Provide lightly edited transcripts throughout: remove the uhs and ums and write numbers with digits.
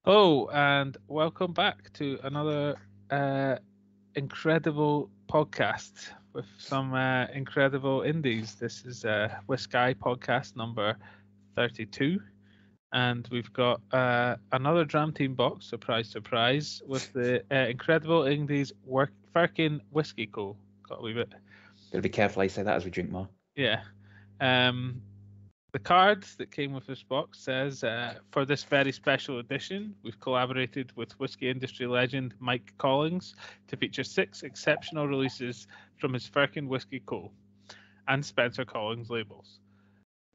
Oh, and welcome back to another uh, incredible podcast with some incredible indies. This is WhiskAYE podcast number 32, and we've got another Dram Team box, surprise, surprise, with the incredible indies Firkin Whiskey Co. Got a wee bit. Gotta be careful how you say that as we drink more. Yeah. Um, The card that came with this box says, for this very special edition, we've collaborated with whiskey industry legend Mike Collins to feature 6 exceptional releases from his Firkin Whiskey Co. and Spencer Collins labels.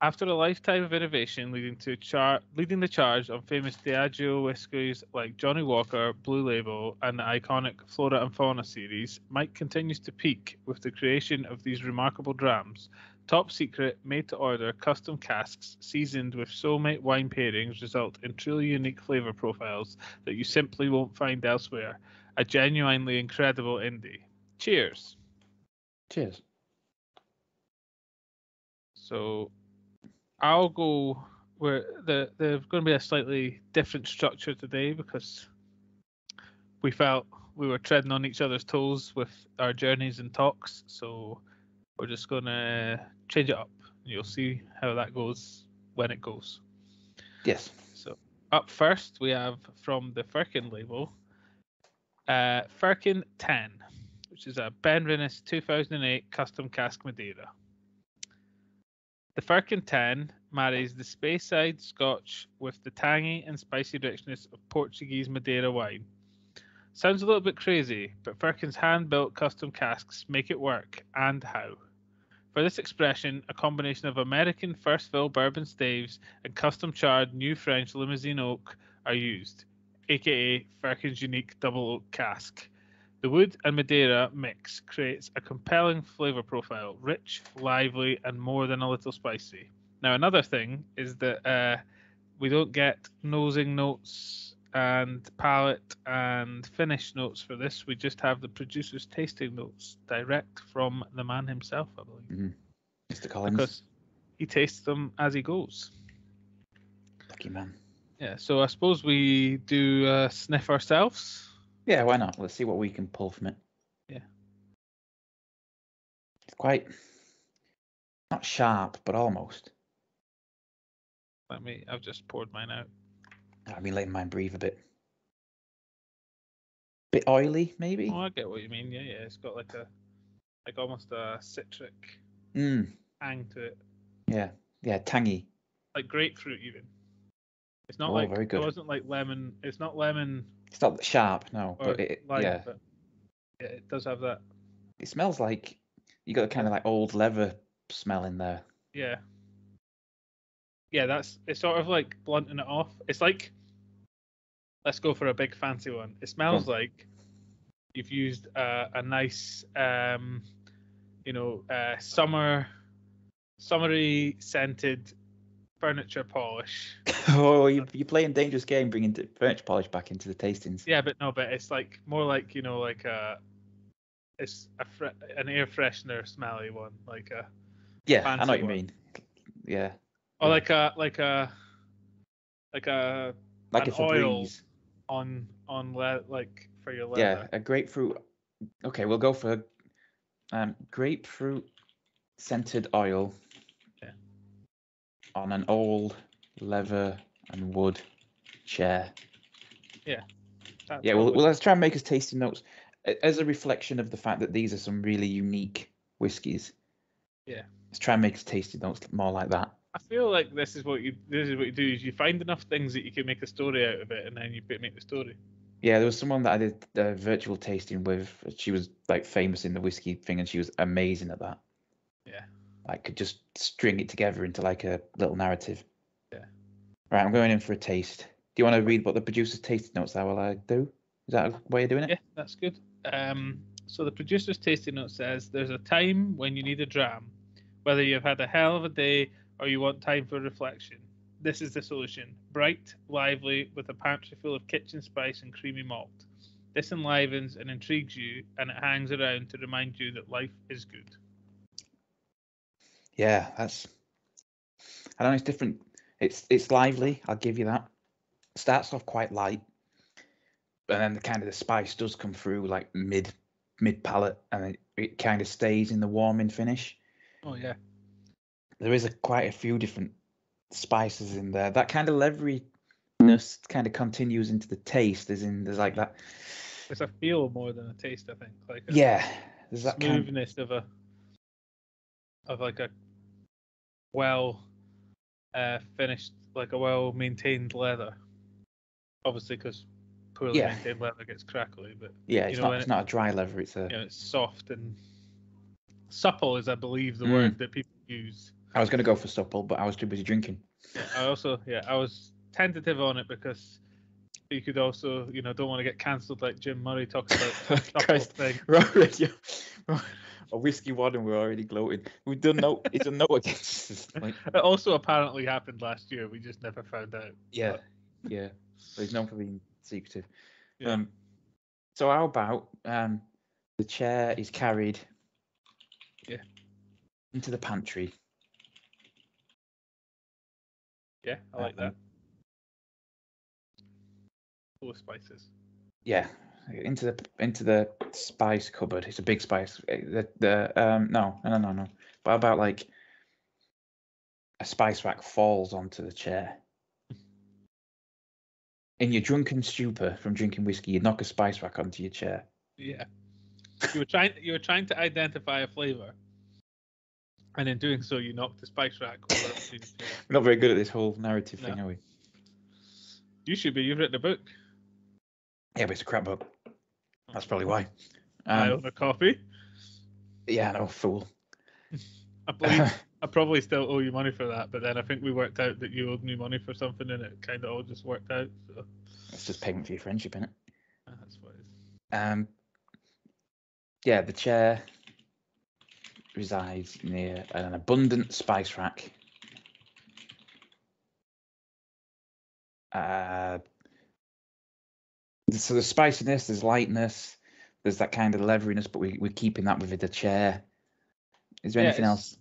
After a lifetime of innovation leading the charge on famous Diageo whiskies like Johnny Walker, Blue Label, and the iconic Flora and Fauna series, Mike continues to peak with the creation of these remarkable drams. Top secret, made to order, custom casks seasoned with soulmate wine pairings result in truly unique flavour profiles that you simply won't find elsewhere. A genuinely incredible indie. Cheers. Cheers. So I'll go where there's going to be a slightly different structure today because we felt we were treading on each other's toes with our journeys and talks. So we're just going to change it up. You'll see how that goes when it goes. Yes. So up first, we have from the Firkin label, Firkin 10, which is a Ben Rinnes 2008 custom cask Madeira. The Firkin 10 marries the Speyside Scotch with the tangy and spicy richness of Portuguese Madeira wine. Sounds a little bit crazy, but Firkin's hand-built custom casks make it work, and how. For this expression, a combination of American first fill bourbon staves and custom charred New French Limousin oak are used, aka Firkin's unique double oak cask. The wood and Madeira mix creates a compelling flavour profile, rich, lively, and more than a little spicy. Now, another thing is that we don't get nosing notes and palate and finish notes for this. We just have the producer's tasting notes direct from the man himself, I believe. Mm-hmm. Mr. Collins. Because he tastes them as he goes. Lucky man. Yeah, so I suppose we do sniff ourselves. Yeah, why not? Let's see what we can pull from it. Yeah. It's quite, not sharp, but almost. I've just poured mine out. I've been letting mine breathe a bit. Bit oily, maybe? Oh, I get what you mean. Yeah. It's got like almost a citric hang to it. Yeah, tangy. Like grapefruit even. It's not very good. It wasn't like lemon. It's not lemon. It's not sharp, no. But but it does have that. It smells like you got a kind of like old leather smell in there. Yeah. Yeah, it's sort of like blunting it off. It's like, let's go for a big fancy one. It smells like you've used a nice, summery scented furniture polish. Oh, you're playing dangerous game, bringing furniture polish back into the tastings. Yeah, but it's like more like it's an air freshener smelly one, like a I know what you mean. Yeah. Or like an oil on like for your leather. Yeah, a grapefruit. Okay, we'll go for grapefruit scented oil. Yeah. On an old leather and wood chair. Yeah. Yeah, well, let's try and make us tasting notes as a reflection of the fact that these are some really unique whiskies. Yeah. Let's try and make us tasting notes more like that. I feel like this is what you do is you find enough things that you can make a story out of it, and then you make the story. Yeah, there was someone that I did a virtual tasting with. She was like famous in the whiskey thing, and she was amazing at that. Yeah. I could just string it together into like a little narrative. Yeah. Right, I'm going in for a taste. Do you want to read what the producer's tasting notes are while I do? Is that a way of doing it? Yeah, that's good. So the producer's tasting note says, there's a time when you need a dram, whether you've had a hell of a day or you want time for reflection. This is the solution. Bright, lively, with a pantry full of kitchen spice and creamy malt. This enlivens and intrigues you, and it hangs around to remind you that life is good. Yeah, I don't know, it's different. It's lively, I'll give you that. Starts off quite light, and then the spice does come through like mid palate, and it kind of stays in the warming finish. Oh yeah. There is quite a few different spices in there. That kind of leveriness kind of continues into the taste. There's like that. It's a feel more than a taste, I think. Like there's that smoothness of like a well finished, like a well maintained leather. Obviously, because poorly maintained leather gets crackly, but it's not a dry leather. It's it's soft and supple is, I believe, the word that people use. I was going to go for supple, but I was too busy drinking. Yeah, I was tentative on it because you could also, don't want to get cancelled like Jim Murray talking about supple thing. Right, a whiskey one, and we're already gloating. We've done it's a no against us. It also apparently happened last year. We just never found out. Yeah. So he's known for being secretive. Yeah. So how about the chair is carried into the pantry. Yeah, I like that. Full of spices. Yeah, into the spice cupboard. It's a big spice. No. But about like a spice rack falls onto the chair. In your drunken stupor from drinking whiskey, you knock a spice rack onto your chair. Yeah. You were trying to identify a flavour, and in doing so, you knocked the spice rack over. We're not very good at this whole narrative thing, are we? You should be. You've written a book. Yeah, but it's a crap book. That's probably why. I own a copy. Yeah, no, fool. I believe I probably still owe you money for that, but then I think we worked out that you owed me money for something, and it kind of all just worked out. So it's just payment for your friendship, isn't it? That's what it is. Yeah, the chair resides near an abundant spice rack. So there's spiciness, there's lightness, there's that kind of leveriness, but we're keeping that within the chair. Is there anything else?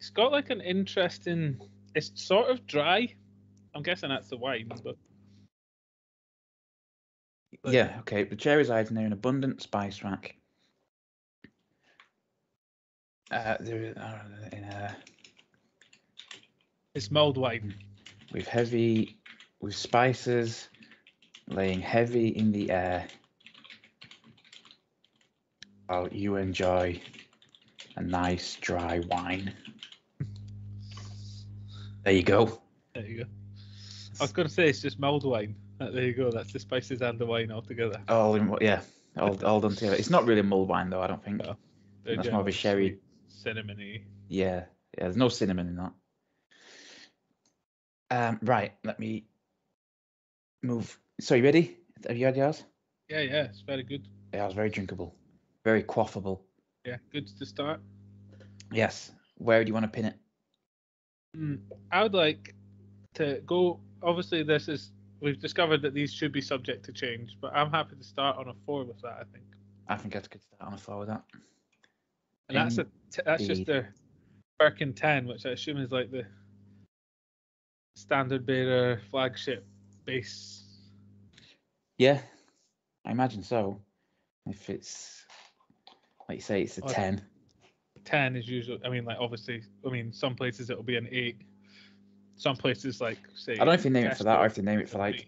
It's got like an interesting. It's sort of dry. I'm guessing that's the wine, but. Yeah. Okay. The chair resides near an abundant spice rack. It's mulled wine. With spices laying heavy in the air, while you enjoy a nice dry wine. There you go. I was going to say it's just mulled wine. There you go. That's the spices and the wine all together. All done together. It's not really mulled wine though, I don't think. No. That's more of a sherry. Cinnamony. Yeah. There's no cinnamon in that. Right. Let me move. So you ready? Have you had yours? Yeah. It's very good. Yeah, it was very drinkable, very quaffable. Yeah, good to start. Yes. Where do you want to pin it? I would like to go. Obviously, we've discovered that these should be subject to change, but I'm happy to start on a 4 with that. I think I could start on a 4 with that. And that's just the Birkin 10, which I assume is like the standard bearer flagship base. Yeah, I imagine so. If it's like you say, it's a 10. 10 is usually. Obviously, some places it'll be an 8. Some places, like say. I don't know if you name it for that, or if you name it for like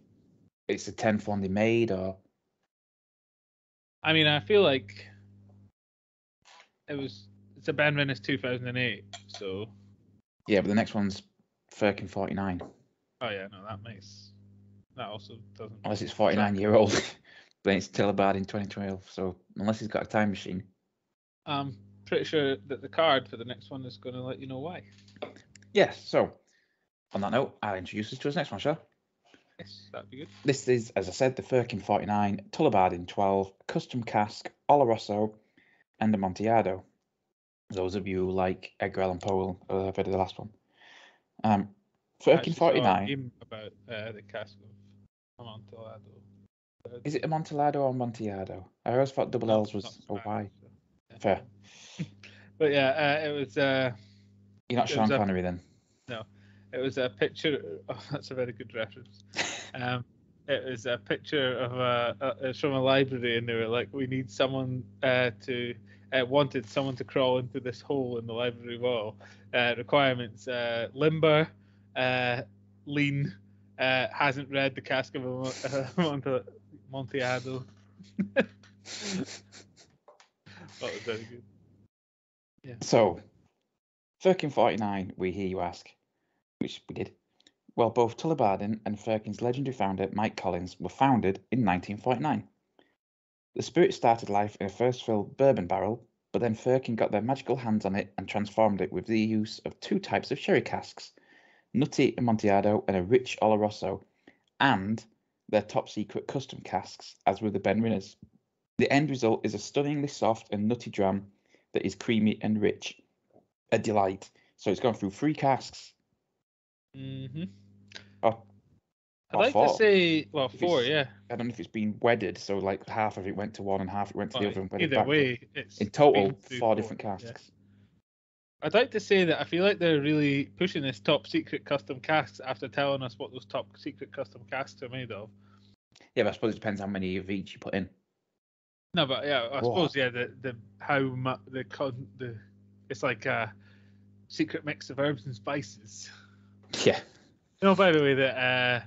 it's a 10th one they made, or. I feel like it's a Ben Rennes 2008, so. Yeah, but the next one's Firkin 49. Oh yeah, no, that also doesn't. Unless it's 49-year-old, but it's Tillabard in 2012. So unless he's got a time machine. I'm pretty sure that the card for the next one is going to let you know why. Yes. So on that note, I'll introduce us to his next one, shall I? Yes, that'd be good. This is, as I said, the Firkin 49, Tullibard in 12, custom cask, Oloroso, and Amontillado. Those of you who like Edgar Allan Poe have heard of the last one. Firkin 49. About the cask of Amontillado. Is it Amontillado or Amontillado? I always thought double L's was a Y. So. Fair. But yeah, it was. You're not Sean Connery then? No. It was a picture. Oh, that's a very good reference. It was a picture of it's from a library, and they were like, "We need someone wanted someone to crawl into this hole in the library wall. Requirements: limber, lean, hasn't read the Cask of Amontillado." That was very good. Yeah. So, Firkin 49, we hear you ask, which we did. Well, both Tullibardine and Firkin's legendary founder, Mike Collins, were founded in 1949. The spirit started life in a first fill bourbon barrel, but then Firkin got their magical hands on it and transformed it with the use of two types of sherry casks, nutty Amontillado and a rich Oloroso, and their top secret custom casks, as with the Benrinners. The end result is a stunningly soft and nutty dram that is creamy and rich. A delight. So it's gone through 3 casks. Mm-hmm. I'd like to say, well, 4, yeah. I don't know if it's been wedded, so like half of it went to one and half it went to the other. And either back, way, it's in total 4 different casks. Yeah. I'd like to say that I feel like they're really pushing this top secret custom casks after telling us what those top secret custom casks are made of. Yeah, but I suppose it depends how many of each you put in. No, but yeah, I suppose the how much the it's like a secret mix of herbs and spices. Yeah. You know, by the way, that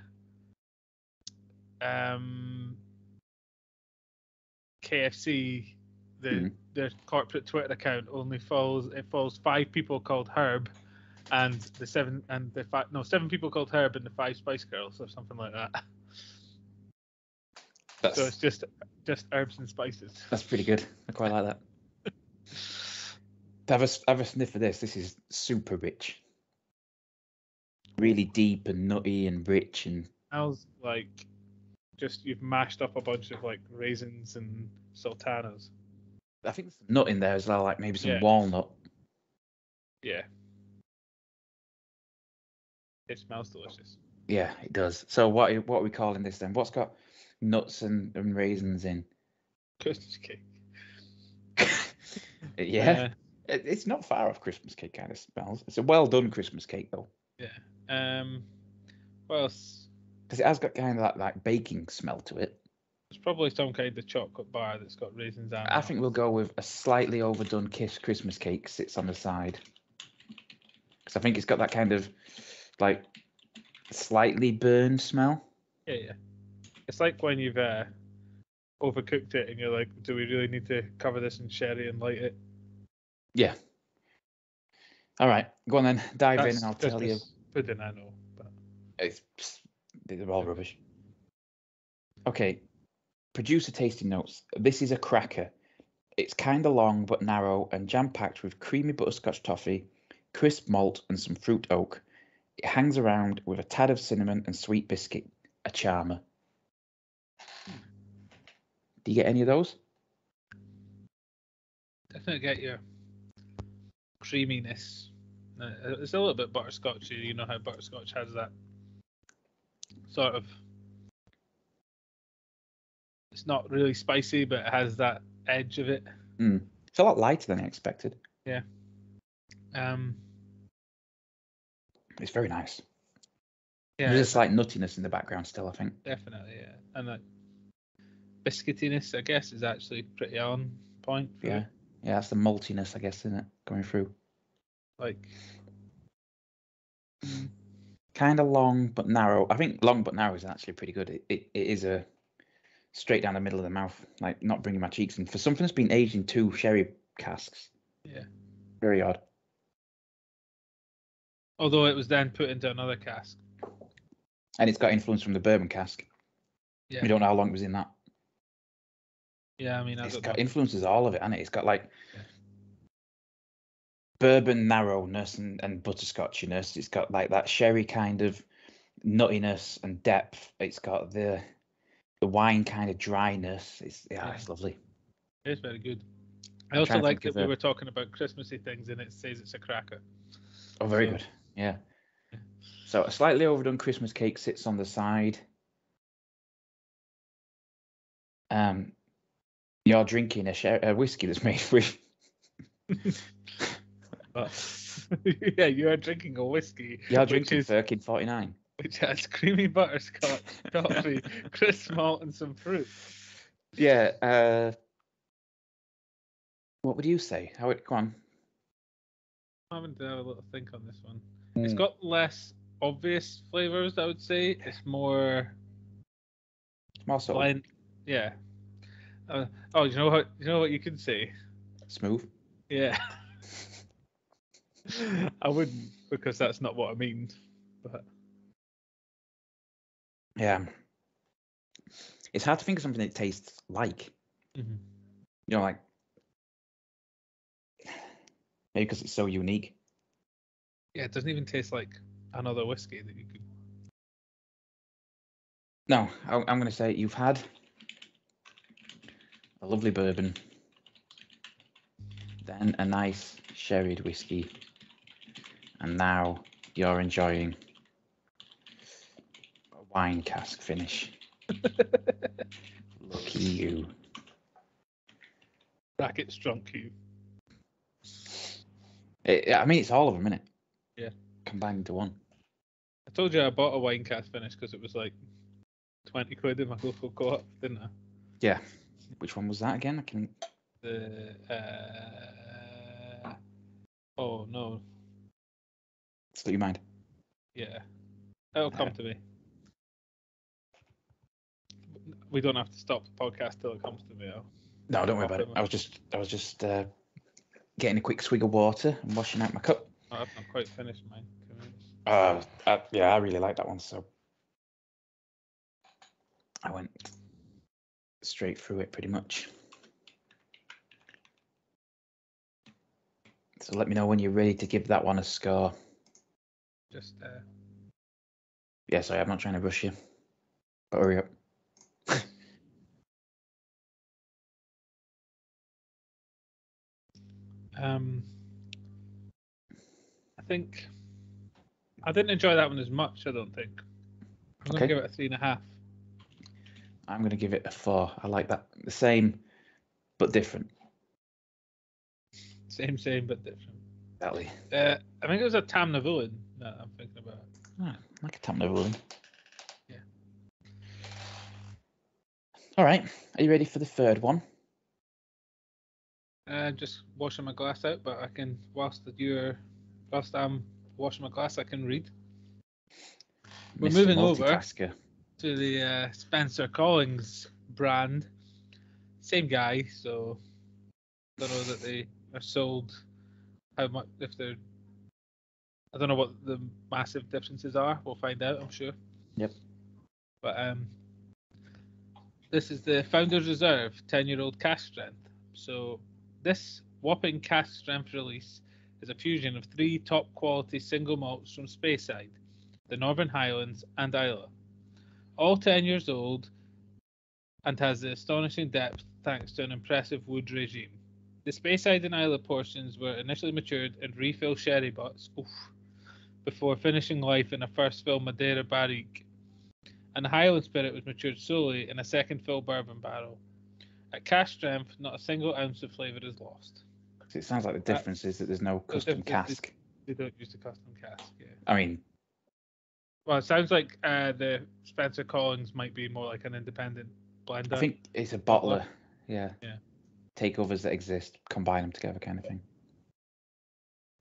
KFC, their corporate Twitter account only follows 5 people called Herb, and 7 people called Herb and the 5 Spice Girls or something like that. So it's just herbs and spices. That's pretty good. I quite like that. Have a sniff of this. This is super rich. Really deep and nutty and rich and smells like just you've mashed up a bunch of like raisins and sultanas. I think there's some nut in there as well, like maybe some walnut. Yeah. It smells delicious. Yeah, it does. So what are we calling this then? What's got nuts and raisins in? Christmas cake. Yeah. It's not far off Christmas cake kind of smells. It's a well done Christmas cake though. Yeah. What else? Because it has got kind of that like baking smell to it. It's probably some kind of chocolate bar that's got raisins and I think we'll go with a slightly overdone Christmas cake sits on the side. Because I think it's got that kind of like slightly burned smell. Yeah. It's like when you've overcooked it and you're like, do we really need to cover this in sherry and light it? Yeah. All right, go on then. Dive in and I'll tell you. Pudding, I know. But... They're all rubbish. Okay. Producer tasting notes. This is a cracker. It's kind of long but narrow and jam-packed with creamy butterscotch toffee, crisp malt and some fruit oak. It hangs around with a tad of cinnamon and sweet biscuit. A charmer. Do you get any of those? Definitely get your creaminess. It's a little bit butterscotchy. You know how butterscotch has that sort of... It's not really spicy, but it has that edge of it. It's a lot lighter than I expected. Yeah. It's very nice. Yeah. There's a slight nuttiness in the background still, I think. Definitely, yeah. And that biscuitiness, I guess, is actually pretty on point. Yeah. Yeah, that's the maltiness, I guess, isn't it? Going through. Like... Kind of long but narrow. I think long but narrow is actually pretty good. It is a straight down the middle of the mouth, like not bringing my cheeks in. For something that's been aged in 2 sherry casks. Yeah. Very odd. Although it was then put into another cask. And it's got influence from the bourbon cask. Yeah. We don't know how long it was in that. Yeah, I mean, it's got influences all of it, and it's got like bourbon narrowness and butterscotchiness. It's got like that sherry kind of nuttiness and depth. It's got the wine kind of dryness. It's lovely. It's very good. I also like that we were talking about Christmassy things, and it says it's a cracker. Oh, very good. Yeah. So a slightly overdone Christmas cake sits on the side. You're drinking a whiskey that's made with Yeah, you are drinking a whiskey. You're which drinking is Firkin 49. which has creamy butterscotch, coffee, crisp malt, and some fruit. Yeah. What would you say? How it? Go on. I'm having to have a little think on this one. Mm. It's got less obvious flavors, I would say. It's more More sort of blend. Yeah. You know what you can say? smooth. Yeah. I wouldn't, because that's not what I mean. But Yeah. It's hard to think of something it tastes like. Mhm. You know, like maybe because it's so unique. Yeah, it doesn't even taste like another whiskey that you could. No, I'm going to say you've had a lovely bourbon, then a nice sherried whiskey, and now you're enjoying a wine cask finish. Lucky you. Brackets drunk you. I mean, it's all of them, innit? Yeah. Combined into one. I told you I bought a wine cast finish because it was like 20 quid in my local co-op, didn't I? Yeah. Which one was that again? Oh no. Slip your mind. Yeah. It'll come to me. We don't have to stop the podcast till it comes to me. No, don't worry about it. I was just getting a quick swig of water and washing out my cup. Oh, I've not quite finished mine. Yeah, I really like that one, so I went straight through it pretty much. So let me know when you're ready to give that one a score. Just Yeah, sorry, I'm not trying to rush you, but hurry up. I think I didn't enjoy that one as much. I don't think. I'm gonna give it a 3.5. I'm gonna give it a 4. I like that. The same, but different. Same, but different. Exactly. I think it was a Tam Navulin that I'm thinking about. Like a Tam Navulin. Yeah. All right. Are you ready for the third one? Just washing my glass out, but I can whilst I'm washing my glass, I can read. We're moving over to the Spencer Collings brand. Same guy, so I don't know that they are sold. How much if they're? I don't know what the massive differences are. We'll find out, I'm sure. Yep. But this is the Founder's Reserve 10-year-old cask strength. So this whopping cask strength release is a fusion of 3 top quality single malts from Speyside, the Northern Highlands, and Islay. All 10 years old and has the astonishing depth thanks to an impressive wood regime. The Speyside and Islay portions were initially matured in refill sherry butts before finishing life in a first fill Madeira barrique, and the Highland Spirit was matured solely in a second fill bourbon barrel. At cask strength, not a single ounce of flavour is lost. It sounds like the difference is that there's no custom cask. They don't use the custom cask, yeah. I mean... Well, it sounds like the Spencer Collings might be more like an independent blender. I think it's a bottler. Yeah. Takeovers that exist, combine them together kind of thing.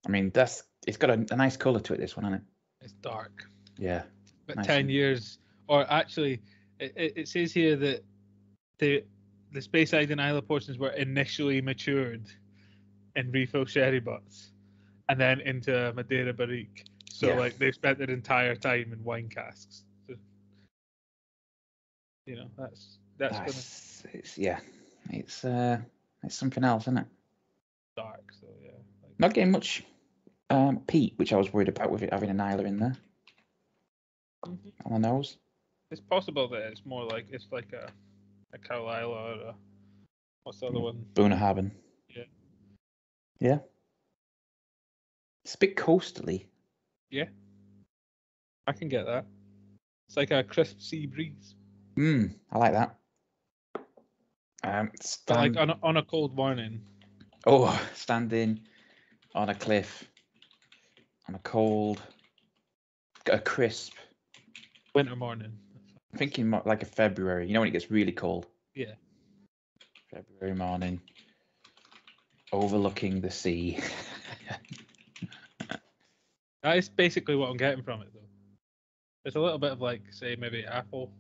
I mean, it's got a nice colour to it, this one, hasn't it? It's dark. Yeah. But nice 10 years, or actually, it says here that the Speyside and Islay portions were initially matured in refill sherry butts and then into a Madeira barrique. So like they've spent their entire time in wine casks. So, you know, it's something else, isn't it? Dark, so yeah. Not getting much peat, which I was worried about with it having an Islay in there. Mm-hmm. On the nose. It's possible that it's more like a Carlisle or what's the other one? Bunnahabhain. Yeah. Yeah. It's a bit coastally. Yeah. I can get that. It's like a crisp sea breeze. I like that. But like on a cold morning. Oh, standing on a cliff on a crisp. Winter morning. I'm thinking like a February. You know when it gets really cold. Yeah. February morning, overlooking the sea. That is basically what I'm getting from it, though. There's a little bit of like, say, maybe apple.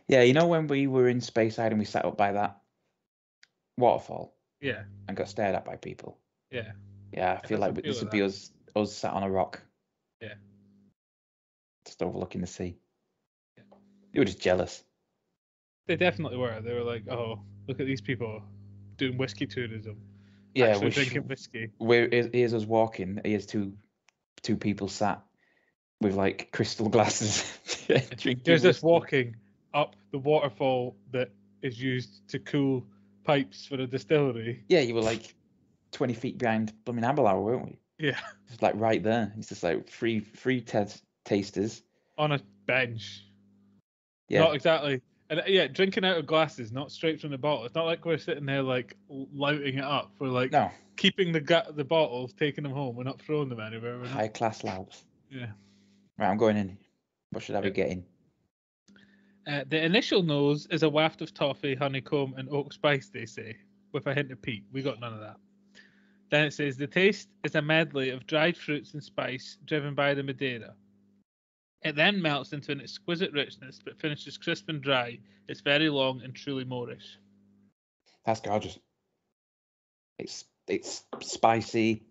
Yeah, you know when we were in Speyside and we sat up by that waterfall? Yeah. And got stared at by people. Yeah. Yeah, I feel like this would be us sat on a rock. Yeah. Just overlooking the sea. Yeah. You were just jealous. They definitely were. They were like, oh, look at these people doing whiskey tourism. Yeah, actually drinking whiskey. Here's us walking. Here's two people sat with like crystal glasses drinking. There's this whiskey. walking up the waterfall that is used to cool pipes for a distillery. Yeah, you were like 20 feet behind blooming Aberlour, weren't we? Yeah. Just like right there. It's just like free tasters. On a bench. Yeah. Not exactly. And yeah, drinking out of glasses, not straight from the bottle. It's not like we're sitting there like louting it up. We're like keeping the bottles, taking them home. We're not throwing them anywhere. We're not... High class louts. Yeah. Right, I'm going in. What should I be getting? The initial nose is a waft of toffee, honeycomb, and oak spice, they say, with a hint of peat. We got none of that. Then it says the taste is a medley of dried fruits and spice driven by the Madeira. It then melts into an exquisite richness, but finishes crisp and dry. It's very long and truly Moorish. That's gorgeous. It's spicy.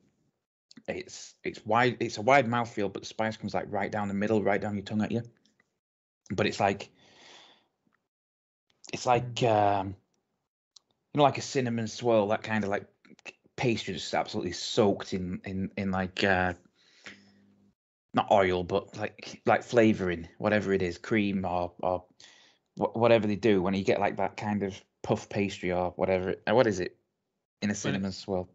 It's wide. It's a wide mouthfeel, but the spice comes like right down the middle, right down your tongue at you. But it's like you know, like a cinnamon swirl, that kind of like pastry just absolutely soaked in like not oil, but like flavoring, whatever it is, cream or whatever they do when you get like that kind of puff pastry or whatever. What is it in a cinnamon swirl?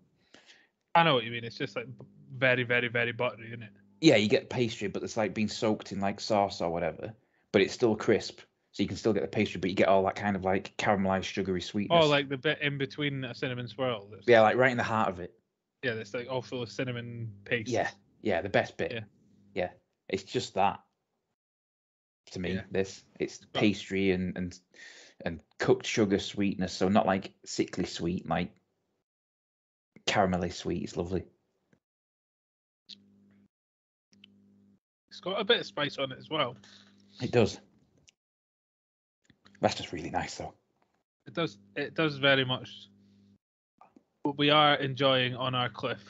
I know what you mean. It's just like very, very, very buttery, isn't it? Yeah, you get pastry, but it's like being soaked in like sauce or whatever, but it's still crisp. So you can still get the pastry, but you get all that kind of like caramelized sugary sweetness. Oh, like the bit in between a cinnamon swirl. Yeah, like right in the heart of it. Yeah, that's like all full of cinnamon paste. Yeah, the best bit. Yeah, it's just that. To me, it's pastry and cooked sugar sweetness, so not like sickly sweet, like caramelly sweet. It's lovely. It's got a bit of spice on it as well. It does. That's just really nice, though. It does very much what we are enjoying on our cliff.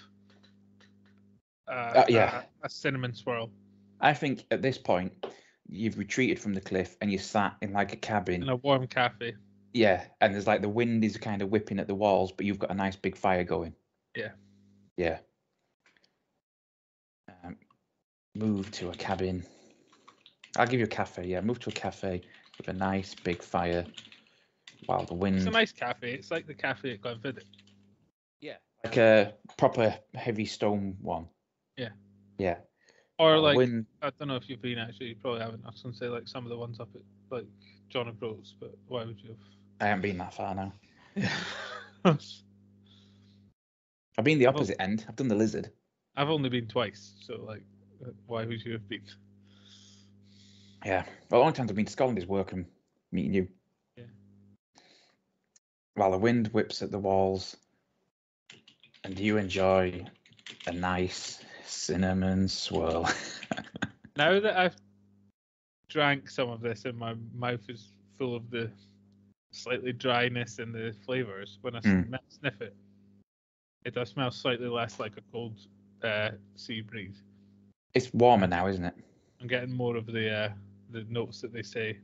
A cinnamon swirl. I think at this point, you've retreated from the cliff and you sat in like a cabin. In a warm cafe. Yeah, and there's like the wind is kind of whipping at the walls, but you've got a nice big fire going. Yeah. Yeah. Move to a cabin. I'll give you a cafe. Yeah, move to a cafe with a nice big fire while the wind. It's a nice cafe. It's like the cafe at Glenfiddich. Yeah, like a proper heavy stone one. Yeah. Yeah. Or like I don't know if you've been actually. You probably haven't. I was going to say like some of the ones up at like John O'Groats, but why would you have? I haven't been that far now. Yeah. I've been the opposite end. I've done the Lizard. I've only been twice, so like, why would you have been? Yeah, well, the only times I've been to Scotland is work and meeting you. Yeah. While the wind whips at the walls, and you enjoy a nice cinnamon swirl. Now that I've drank some of this and my mouth is full of the slightly dryness and the flavors, when I sniff it, it does smell slightly less like a cold sea breeze. It's warmer now, isn't it? I'm getting more of the notes that they say.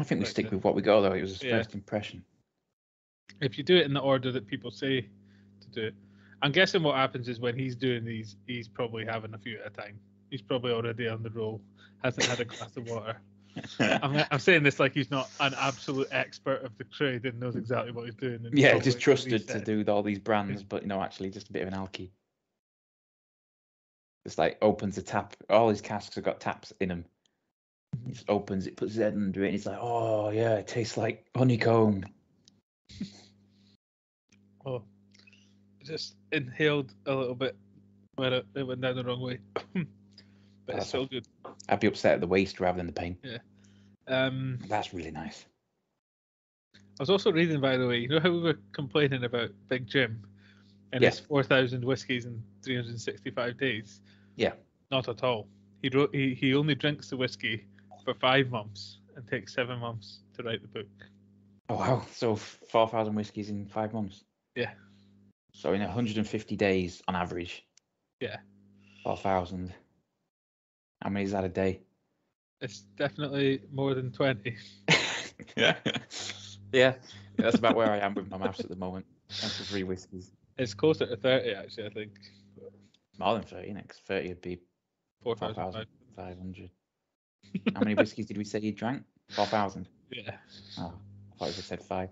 I think we stick with what we got, though. It was his first impression. If you do it in the order that people say to do it, I'm guessing what happens is when he's doing these, he's probably having a few at a time. He's probably already on the roll, hasn't had a glass of water. I'm saying this like he's not an absolute expert of the trade and knows exactly what he's doing. Yeah, just trusted to do all these brands, but actually just a bit of an alky. Just like opens the tap. All his casks have got taps in them. He just opens it, puts his head under it, and he's like, "Oh yeah, it tastes like honeycomb." Oh, just inhaled a little bit where it went down the wrong way. But it's still good. I'd be upset at the waste rather than the pain. Yeah. That's really nice. I was also reading, by the way, you know how we were complaining about Big Jim and his 4,000 whiskies in 365 days? Yeah. Not at all. He only drinks the whiskey for 5 months and takes 7 months to write the book. Oh wow! So 4,000 whiskies in 5 months. Yeah. So in 150 days on average. Yeah. 4,000. How many is that a day? It's definitely more than 20. Yeah. Yeah. That's about where I am with my maths at the moment. That's for 3 whiskies. It's closer to 30, actually, I think. More than 30, next 30 would be 4,500. How many whiskies did we say you drank? 4,000. Yeah. Oh, I thought you said 5.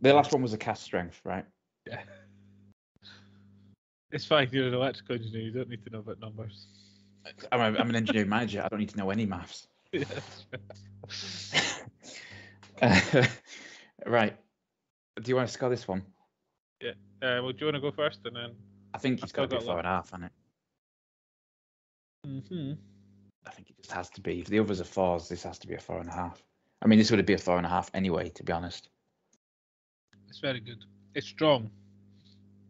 The last one was a cast strength, right? Yeah. It's fine. You're an electrical engineer. You don't need to know about numbers. I'm an engineering manager. I don't need to know any maths. Yeah. Right. Do you want to score this one? Yeah. Well, do you want to go first, and then? I think it's got to be 4.5, hasn't it? Mm-hmm. I think it just has to be. If the others are 4s, this has to be a 4.5. I mean, this would be a 4.5 anyway, to be honest. It's very good. It's strong.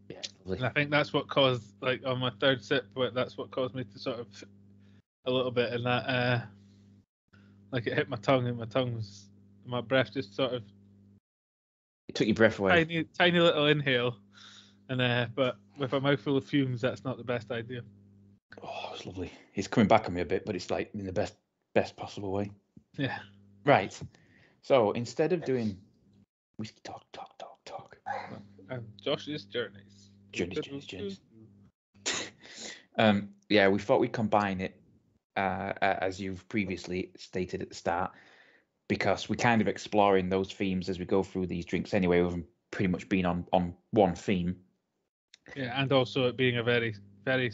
Yeah, lovely. And I think that's what caused, like, on my third sip, that's what caused me to sort of a little bit, and that, like, it hit my tongue, and my breath just sort of. It took your breath away. Tiny little inhale, and but with a mouthful of fumes, that's not the best idea. Oh, it's lovely. It's coming back on me a bit, but it's like in the best possible way. Yeah. Right. So instead of doing whiskey talk. Josh's journeys. Journeys. Yeah, we thought we'd combine it, as you've previously stated at the start, because we're kind of exploring those themes as we go through these drinks anyway. We've pretty much been on one theme. Yeah, and also it being a very, very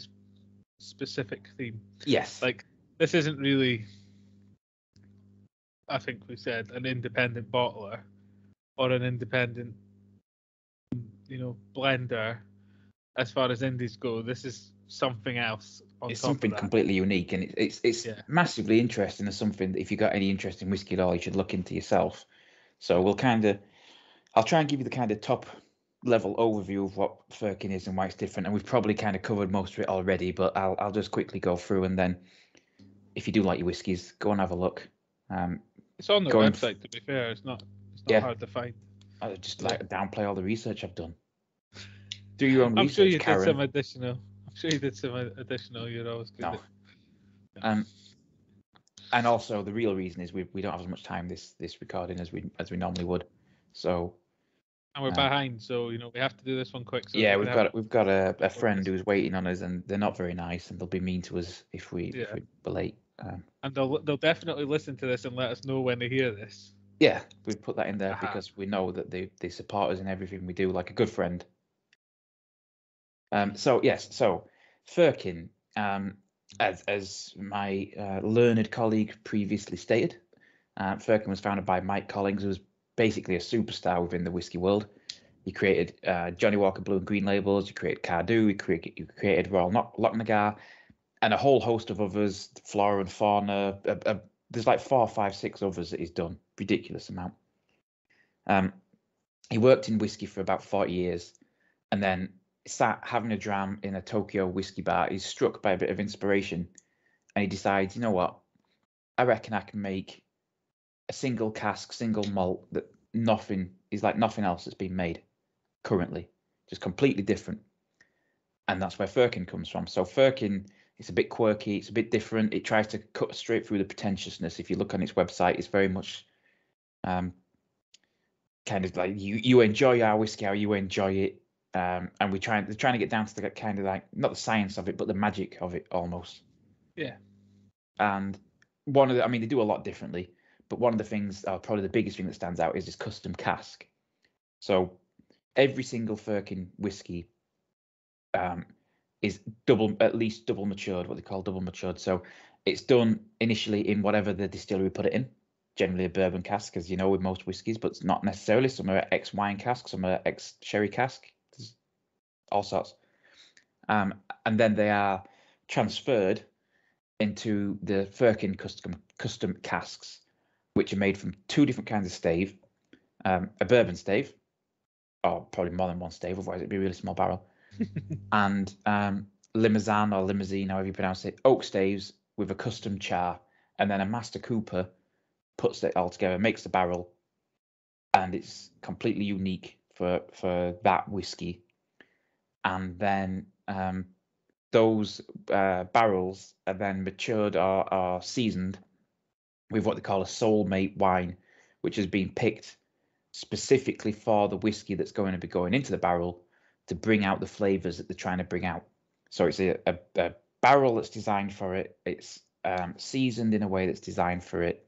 specific theme. Yes. Like, this isn't really, I think we said, an independent bottler or an independent, blender as far as indies go. This is something else on it's top something of that. Completely unique, and it's massively interesting. As something that if you got any interest in whiskey at all, you should look into yourself. So I'll try and give you the kind of top level overview of what Firkin is and why it's different, and we've probably kind of covered most of it already, but I'll just quickly go through, and then if you do like your whiskies, go and have a look. It's on the website, to be fair. It's not hard to find. I just downplay all the research I've done. Do your own research, I'm sure you Karen. did some additional. I'm sure you did some additional. You're always good. No. And also the real reason is we don't have as much time this recording as we normally would. So. And we're behind, so we have to do this one quick. So yeah, we've got a friend who's waiting on us, and they're not very nice, and they'll be mean to us if we're late. And they'll definitely listen to this and let us know when they hear this. Yeah, we put that in there because we know that they support us in everything we do, like a good friend. So Firkin, as my learned colleague previously stated, Firkin was founded by Mike Collins, who was basically a superstar within the whiskey world. He created Johnny Walker Blue and Green labels. He created Cardew. He created Royal Lochnagar, and a whole host of others, Flora and Fauna. There's like 4, 5, 6 others that he's done. Ridiculous amount. He worked in whiskey for about 40 years, and then sat having a dram in a Tokyo whiskey bar. He's struck by a bit of inspiration, and he decides, you know what? I reckon I can make a single cask, single malt that nothing else that's been made currently, just completely different. And that's where Firkin comes from. So Firkin, it's a bit quirky, it's a bit different. It tries to cut straight through the pretentiousness. If you look on its website, it's very much kind of like you enjoy our whiskey, how you enjoy it. And they're trying to get down to the kind of like, not the science of it, but the magic of it almost. Yeah. And they do a lot differently, but one of the things, probably the biggest thing that stands out, is this custom cask. So every single Firkin whiskey is at least double matured, what they call double matured. So it's done initially in whatever the distillery put it in, generally a bourbon cask, as you know, with most whiskies, but it's not necessarily. Some are ex-wine cask, some are ex-sherry cask, all sorts. And then they are transferred into the Firkin custom casks, which are made from 2 different kinds of stave, a bourbon stave, or probably more than one stave, otherwise it'd be a really small barrel, and Limousin or limousine, however you pronounce it, oak staves with a custom char, and then a master cooper puts it all together, makes the barrel, and it's completely unique for that whiskey. And then those barrels are then matured or seasoned with what they call a soulmate wine, which has been picked specifically for the whiskey that's going to be going into the barrel to bring out the flavors that they're trying to bring out. So it's a barrel that's designed for it. It's seasoned in a way that's designed for it.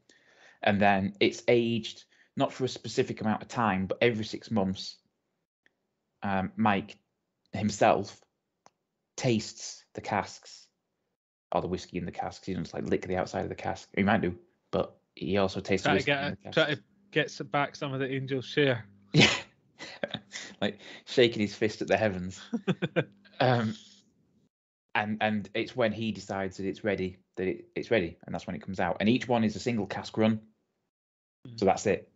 And then it's aged, not for a specific amount of time, but every 6 months, Mike himself tastes the casks or the whiskey in the casks. He doesn't like lick the outside of the cask. He might do, but he also tastes the whiskey in the casks. Try to get back some of the angel's share. Yeah. Like shaking his fist at the heavens. And it's when he decides that it's ready, it's ready, and that's when it comes out. And each one is a single cask run. So that's it.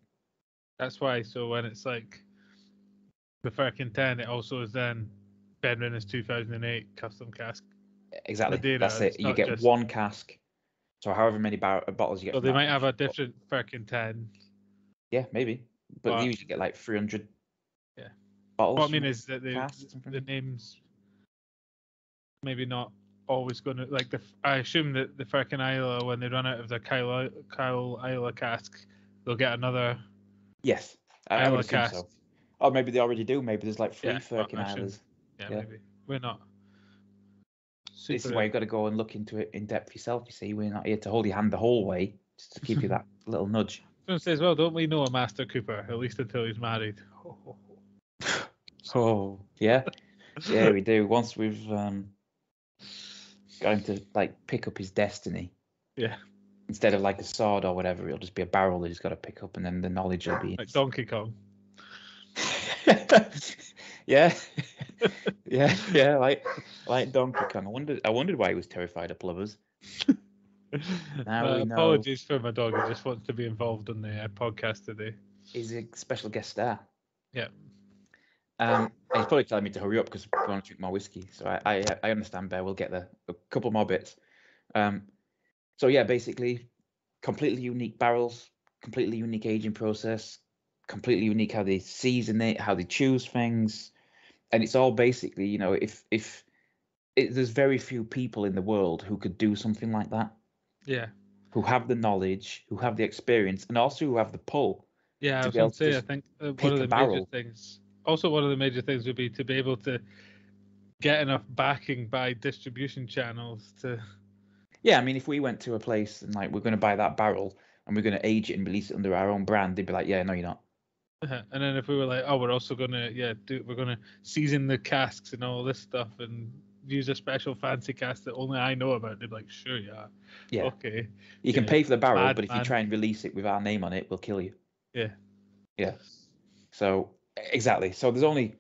That's why. So when it's like the Firkin 10, it also is then Benrinnes 2008 custom cask. Exactly. Madeira. That's it. You get just 1 cask. So however many bottles you get. So they might have a different Firkin 10. Yeah, maybe. But they usually get like 300 bottles. What I mean is that the names maybe not always going to like I assume that the Firkin Isla, when they run out of their Kyle Isla cask, they'll get another. Yes, I would assume cask. so. Or maybe they already do. Maybe there's like 3 Firkin Islas. Yeah, maybe. We're not. This is why you've got to go and look into it in depth yourself. You see, we're not here to hold your hand the whole way, just to give you that little nudge. Someone says, "Well, don't we know a Master Cooper, at least until he's married?" Oh, yeah, yeah, we do. Once we've got him to like pick up his destiny. Yeah. Instead of like a sword or whatever, it'll just be a barrel that he's got to pick up, and then the knowledge will be like Donkey Kong. Yeah, yeah, like Donkey Kong. I wondered why he was terrified of plovers. Now we know. Apologies for my dog. He just wants to be involved in the podcast today. He's a special guest star. Yeah. He's probably telling me to hurry up because I want to drink more whiskey. So I understand, Bear. We'll get there. A couple more bits. So yeah, basically, completely unique barrels, completely unique aging process, completely unique how they season it, how they choose things, and it's all basically, you know, if there's very few people in the world who could do something like that. Yeah. Who have the knowledge, who have the experience, and also who have the pull. Yeah, I was going to say, I think one of the major things. Also, one of the major things would be to be able to get enough backing by distribution channels to. Yeah, I mean, if we went to a place and like we're going to buy that barrel and we're going to age it and release it under our own brand, they'd be like, "Yeah, no, you're not." And then if we were like, "Oh, we're also going to we're going to season the casks and all this stuff and use a special fancy cask that only I know about," they'd be like, "Sure, yeah, okay." You can pay for the barrel, but if you try and release it with our name on it, we'll kill you. Yeah. So exactly. So there's only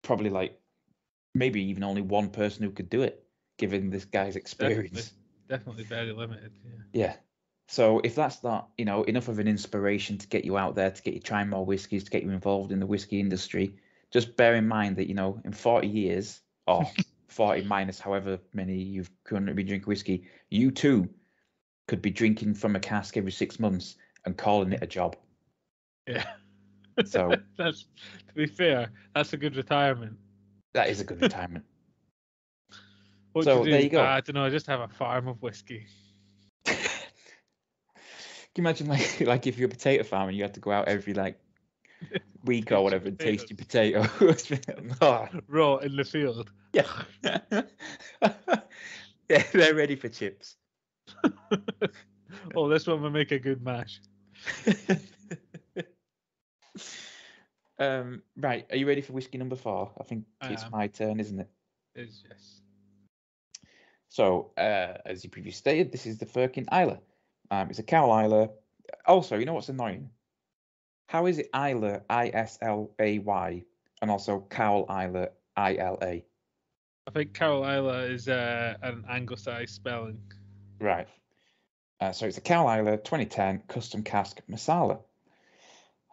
probably like maybe even only one person who could do it, given this guy's experience. Definitely very limited. Yeah. So if that's not, you know, enough of an inspiration to get you out there, to get you trying more whiskies, to get you involved in the whiskey industry, just bear in mind that, you know, in 40 years, or 40 minus however many you've currently been drinking whiskey, you too could be drinking from a cask every 6 months and calling it a job. Yeah. So that's, to be fair, that's a good retirement. That is a good retirement. What so there you go. I don't know. I just have a farm of whiskey. Can you imagine like if you're a potato farmer and you had to go out every like week or whatever and taste your potatoes raw in the field? Yeah. Yeah, they're ready for chips. Oh, this one will make a good mash. Right, are you ready for whiskey number 4? I think it's my turn, isn't it? It is, yes. So, as you previously stated, this is the Firkin Isla. It's a Cowl Isla. Also, you know what's annoying? How is it Isla, Islay, and also Cowl Isla, Ila? I think Carolina is an anglicized spelling. Right. So it's a Carolina 2010 custom cask Masala.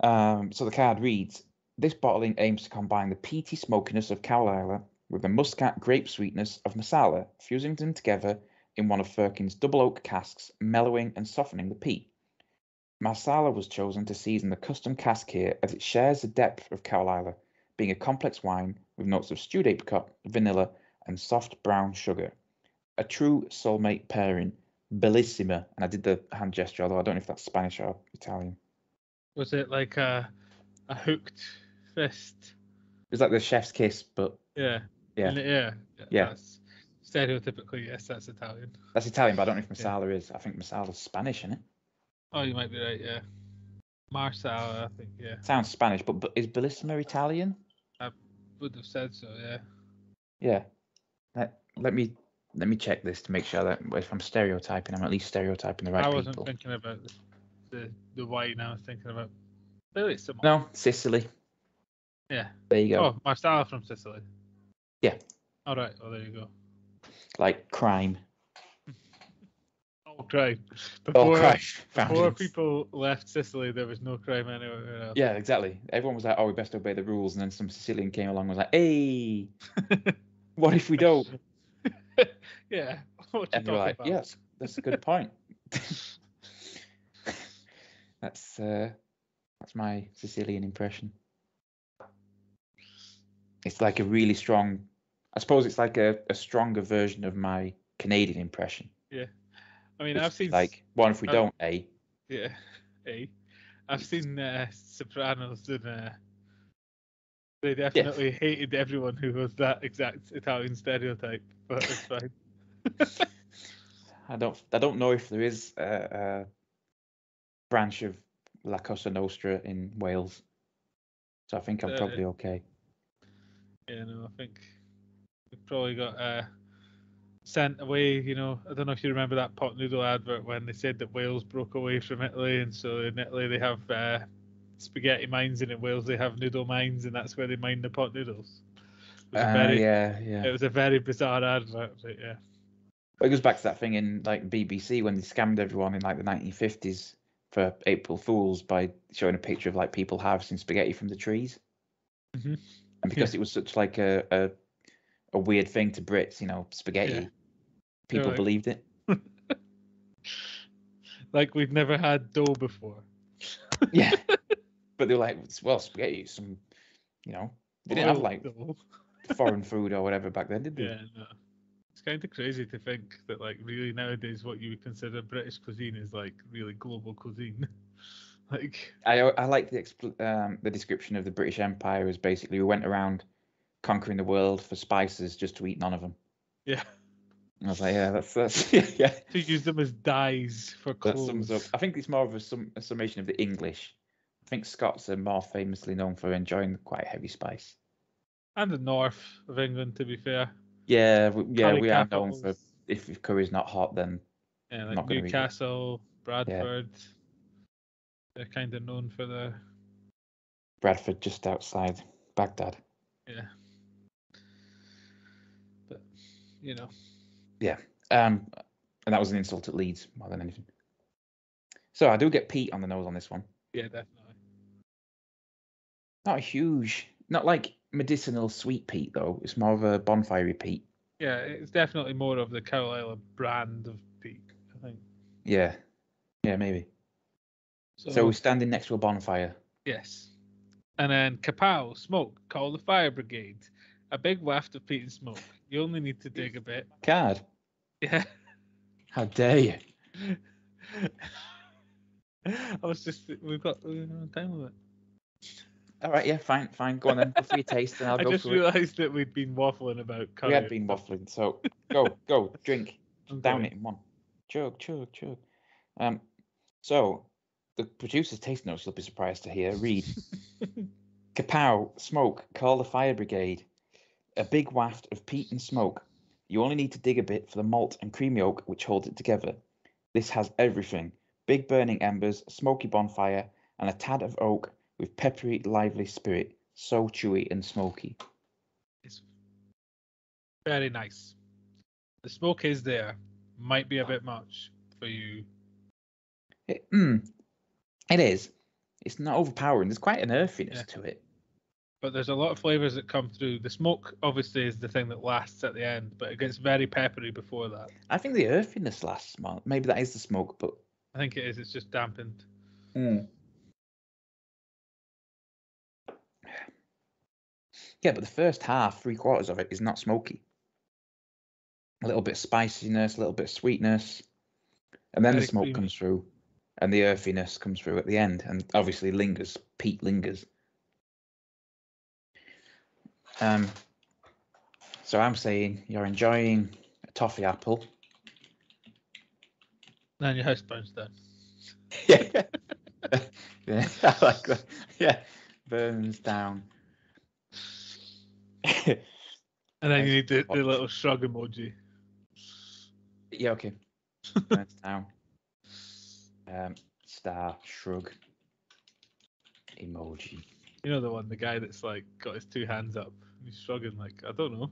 So the card reads, this bottling aims to combine the peaty smokiness of Carolina with the muscat grape sweetness of Masala, fusing them together in one of Firkin's double oak casks, mellowing and softening the peat. Marsala was chosen to season the custom cask here as it shares the depth of Carolina, being a complex wine with notes of stewed apricot, vanilla, and soft brown sugar. A true soulmate pairing, bellissima. And I did the hand gesture, although I don't know if that's Spanish or Italian. Was it like a hooked fist? It was like the chef's kiss, but Yeah. yeah. That's stereotypically, yes, that's Italian. That's Italian, but I don't know if Marsala is. I think Marsala's Spanish, isn't it? Oh, you might be right, yeah. Marsala, I think, yeah. Sounds Spanish, but is bellissima Italian? I would have said so, yeah. Yeah. Let me check this to make sure that if I'm stereotyping, I'm at least stereotyping the right people. I wasn't thinking about the wine. I was thinking about bellissima. No, Sicily. Yeah. There you go. Oh, Marsala from Sicily. Yeah. All right. Well, there you go. Like crime. Oh, crime. Before people left Sicily, there was no crime anywhere else. Yeah, exactly. Everyone was like, "Oh, we best obey the rules," and then some Sicilian came along and was like, "Hey, what if we don't?" Yeah. And they were like, "Yes, that's a good point." That's my Sicilian impression. It's like a really strong. I suppose it's like a stronger version of my Canadian impression. Yeah. I mean, I've seen like what if we don't, eh? Yeah, eh? I've seen Sopranos, and they definitely hated everyone who was that exact Italian stereotype, but it's fine. I don't know if there is a branch of La Cosa Nostra in Wales, so I think I'm probably okay. Yeah, no, I think we've probably got sent away. You know, I don't know if you remember that pot noodle advert when they said that Wales broke away from Italy, and so in Italy they have spaghetti mines, and in Wales they have noodle mines, and that's where they mine the pot noodles. It was a very bizarre advert, but yeah. But it goes back to that thing in like BBC when they scammed everyone in like the 1950s for April Fools by showing a picture of like people harvesting spaghetti from the trees. Mm-hmm. And because it was such like a weird thing to Brits, you know, spaghetti, people believed it. Like we've never had dough before. Yeah. But they were like, well, spaghetti, some, you know, they didn't have like foreign food or whatever back then, did they? Yeah, no. It's kind of crazy to think that like really nowadays what you would consider British cuisine is like really global cuisine. Like I like the description of the British Empire as basically we went around conquering the world for spices just to eat none of them. Yeah. And I was like, yeah, that's yeah. To use them as dyes for clothes. That sums up. I think it's more of a summation of the English. I think Scots are more famously known for enjoying quite heavy spice. And the north of England, to be fair. Yeah, we are known for if curry's not hot, then like not Newcastle, Bradford. Yeah. They're kind of known for their Bradford, just outside Baghdad. Yeah. But you know. Yeah. And that was an insult at Leeds more than anything. So I do get peat on the nose on this one. Yeah, definitely. Not a huge, not like medicinal sweet peat though. It's more of a bonfire peat. Yeah, it's definitely more of the Carolina brand of peat, I think. Yeah. Yeah, maybe. So we're standing next to a bonfire. Yes. And then kapow, smoke, call the fire brigade. A big waft of peat and smoke. You only need to dig a bit. Card? Yeah. How dare you? We've got time limit. All right, yeah, fine. Go on then. Go for your taste and I'll go I just realised that we'd been waffling about curry. We had been waffling, so go, drink. Okay. Down it in one. Chug. So the producer's taste notes you'll be surprised to hear. Read. Kapow, smoke, call the fire brigade. A big waft of peat and smoke. You only need to dig a bit for the malt and cream yolk which holds it together. This has everything. Big burning embers, smoky bonfire, and a tad of oak with peppery, lively spirit. So chewy and smoky. Very nice. The smoke is there. Might be a bit much for you. It is. It's not overpowering. There's quite an earthiness to it. But there's a lot of flavors that come through. The smoke obviously is the thing that lasts at the end, but it gets very peppery before that. I think the earthiness lasts more. Maybe that is the smoke, but I think it is. It's just dampened. Yeah, but the first half, 3/4 of it is not smoky. A little bit of spiciness, a little bit of sweetness, and then Very the smoke creamy. comes through, and the earthiness comes through at the end, and obviously lingers. Peat lingers. So I'm saying you're enjoying a toffee apple. Then your house burns down. Yeah. Yeah, I like that. Yeah, burns down. And then you need the little shrug emoji. Yeah, okay. Burns down. Star, shrug, emoji. You know the one, the guy that's like got his two hands up. He's shrugging like, I don't know.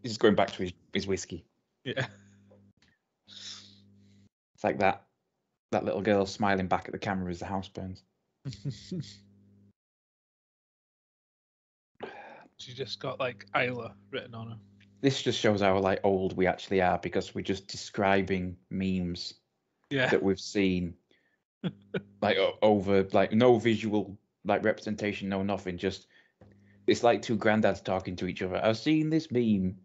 He's going back to his whiskey. Yeah. It's like that little girl smiling back at the camera as the house burns. She just got like Isla written on her. This just shows how like old we actually are because we're just describing memes that we've seen like over like no visual like representation, no nothing. Just it's like two granddads talking to each other. I've seen this meme,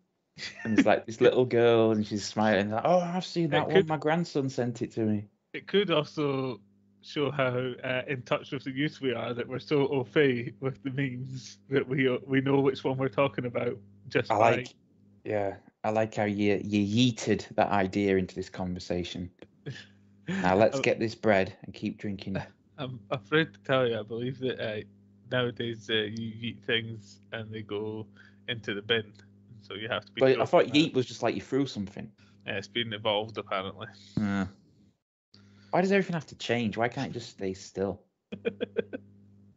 and it's like this little girl, and she's smiling. Like, oh, I've seen that one. My grandson sent it to me. It could also show how in touch with the youth we are, that we're so au fait with the memes that we know which one we're talking about. I like how you yeeted that idea into this conversation. Now let's get this bread and keep drinking. I'm afraid to tell you, I believe that nowadays you yeet things and they go into the bin, so you have to be. But I thought yeet was just like you threw something. Yeah, it's been evolved apparently. Why does everything have to change? Why can't it just stay still?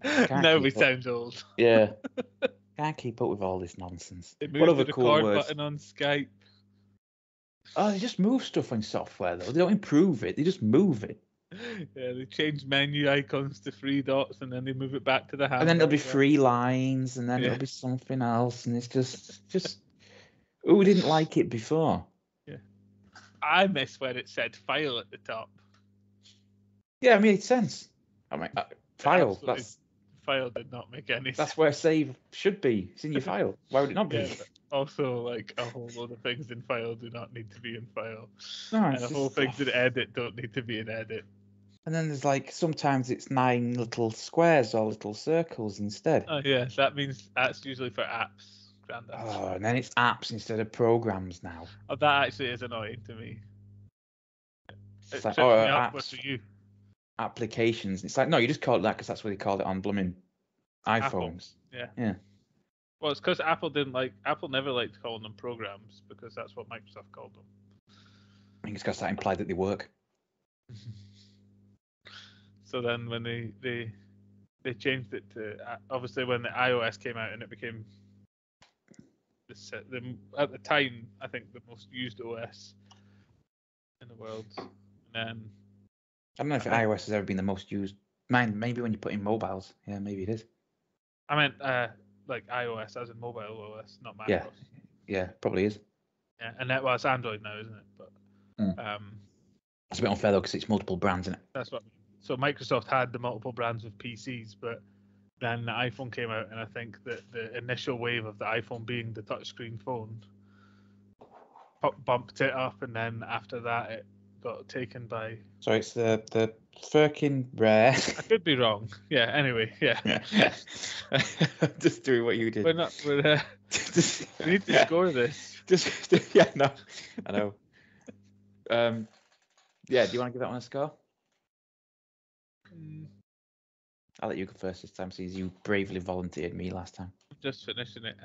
Now we sound old. Yeah. Can't keep up with all this nonsense. They moved the record button on Skype. Oh, they just move stuff on software though. They don't improve it. They just move it. Yeah, they change menu icons to 3 dots and then they move it back to the hand. And then there'll be 3 lines and then it'll be something else, and it's just who didn't like it before? Yeah. I miss when it said file at the top. Yeah, it made sense. I mean, file. File did not make any sense. That's where save should be. It's in your file. Why would it not be? Yeah, also, like a whole load of things in file do not need to be in file, and a whole things in edit don't need to be in edit. And then there's like sometimes it's 9 little squares or little circles instead. Oh yeah, that means that's usually for apps, Grandad. Oh, and then it's apps instead of programs now. Oh, that actually is annoying to me. It's like, apps. For you. Applications. It's like, no, you just call it that because that's what they call it on blooming iPhones. Apple. Yeah. Well, it's because Apple never liked calling them programs because that's what Microsoft called them. I think it's because that implied that they work. So then when they changed it to, obviously when the iOS came out and it became at the time, I think the most used OS in the world. And then I don't know if iOS has ever been the most used. Maybe when you put in mobiles. Yeah, maybe it is. I meant like iOS as in mobile OS, not macOS. Yeah, probably is. Yeah, and it's Android now, isn't it? But it's a bit unfair though because it's multiple brands, isn't it? That's what. So Microsoft had the multiple brands of PCs, but then the iPhone came out, and I think that the initial wave of the iPhone being the touchscreen phone bumped it up, and then after that it got taken by. So it's the Firkin Rare. I could be wrong. Yeah. Anyway. Yeah. Just doing what you did. We're not. We need to score this. No. I know. Yeah. Do you want to give that one a score? I'll let you go first this time, since you bravely volunteered me last time. Just finishing it.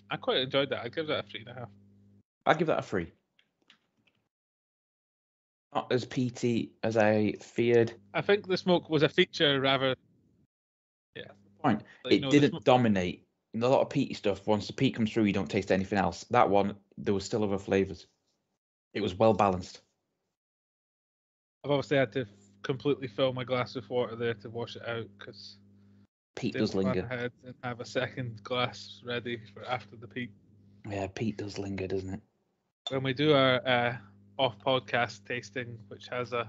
I quite enjoyed that. I'd give that a 3.5. I'd give that a 3. Not as peaty as I feared. I think the smoke was a feature rather. Yeah. Point. It didn't dominate a lot of peaty stuff. Once the peat comes through, you don't taste anything else. That one, there was still other flavors. It was well balanced. I've obviously had to completely fill my glass with water there to wash it out because Peat does linger. ahead and have a second glass ready for after the peat. Yeah, peat does linger, doesn't it? When we do our off podcast tasting, which has a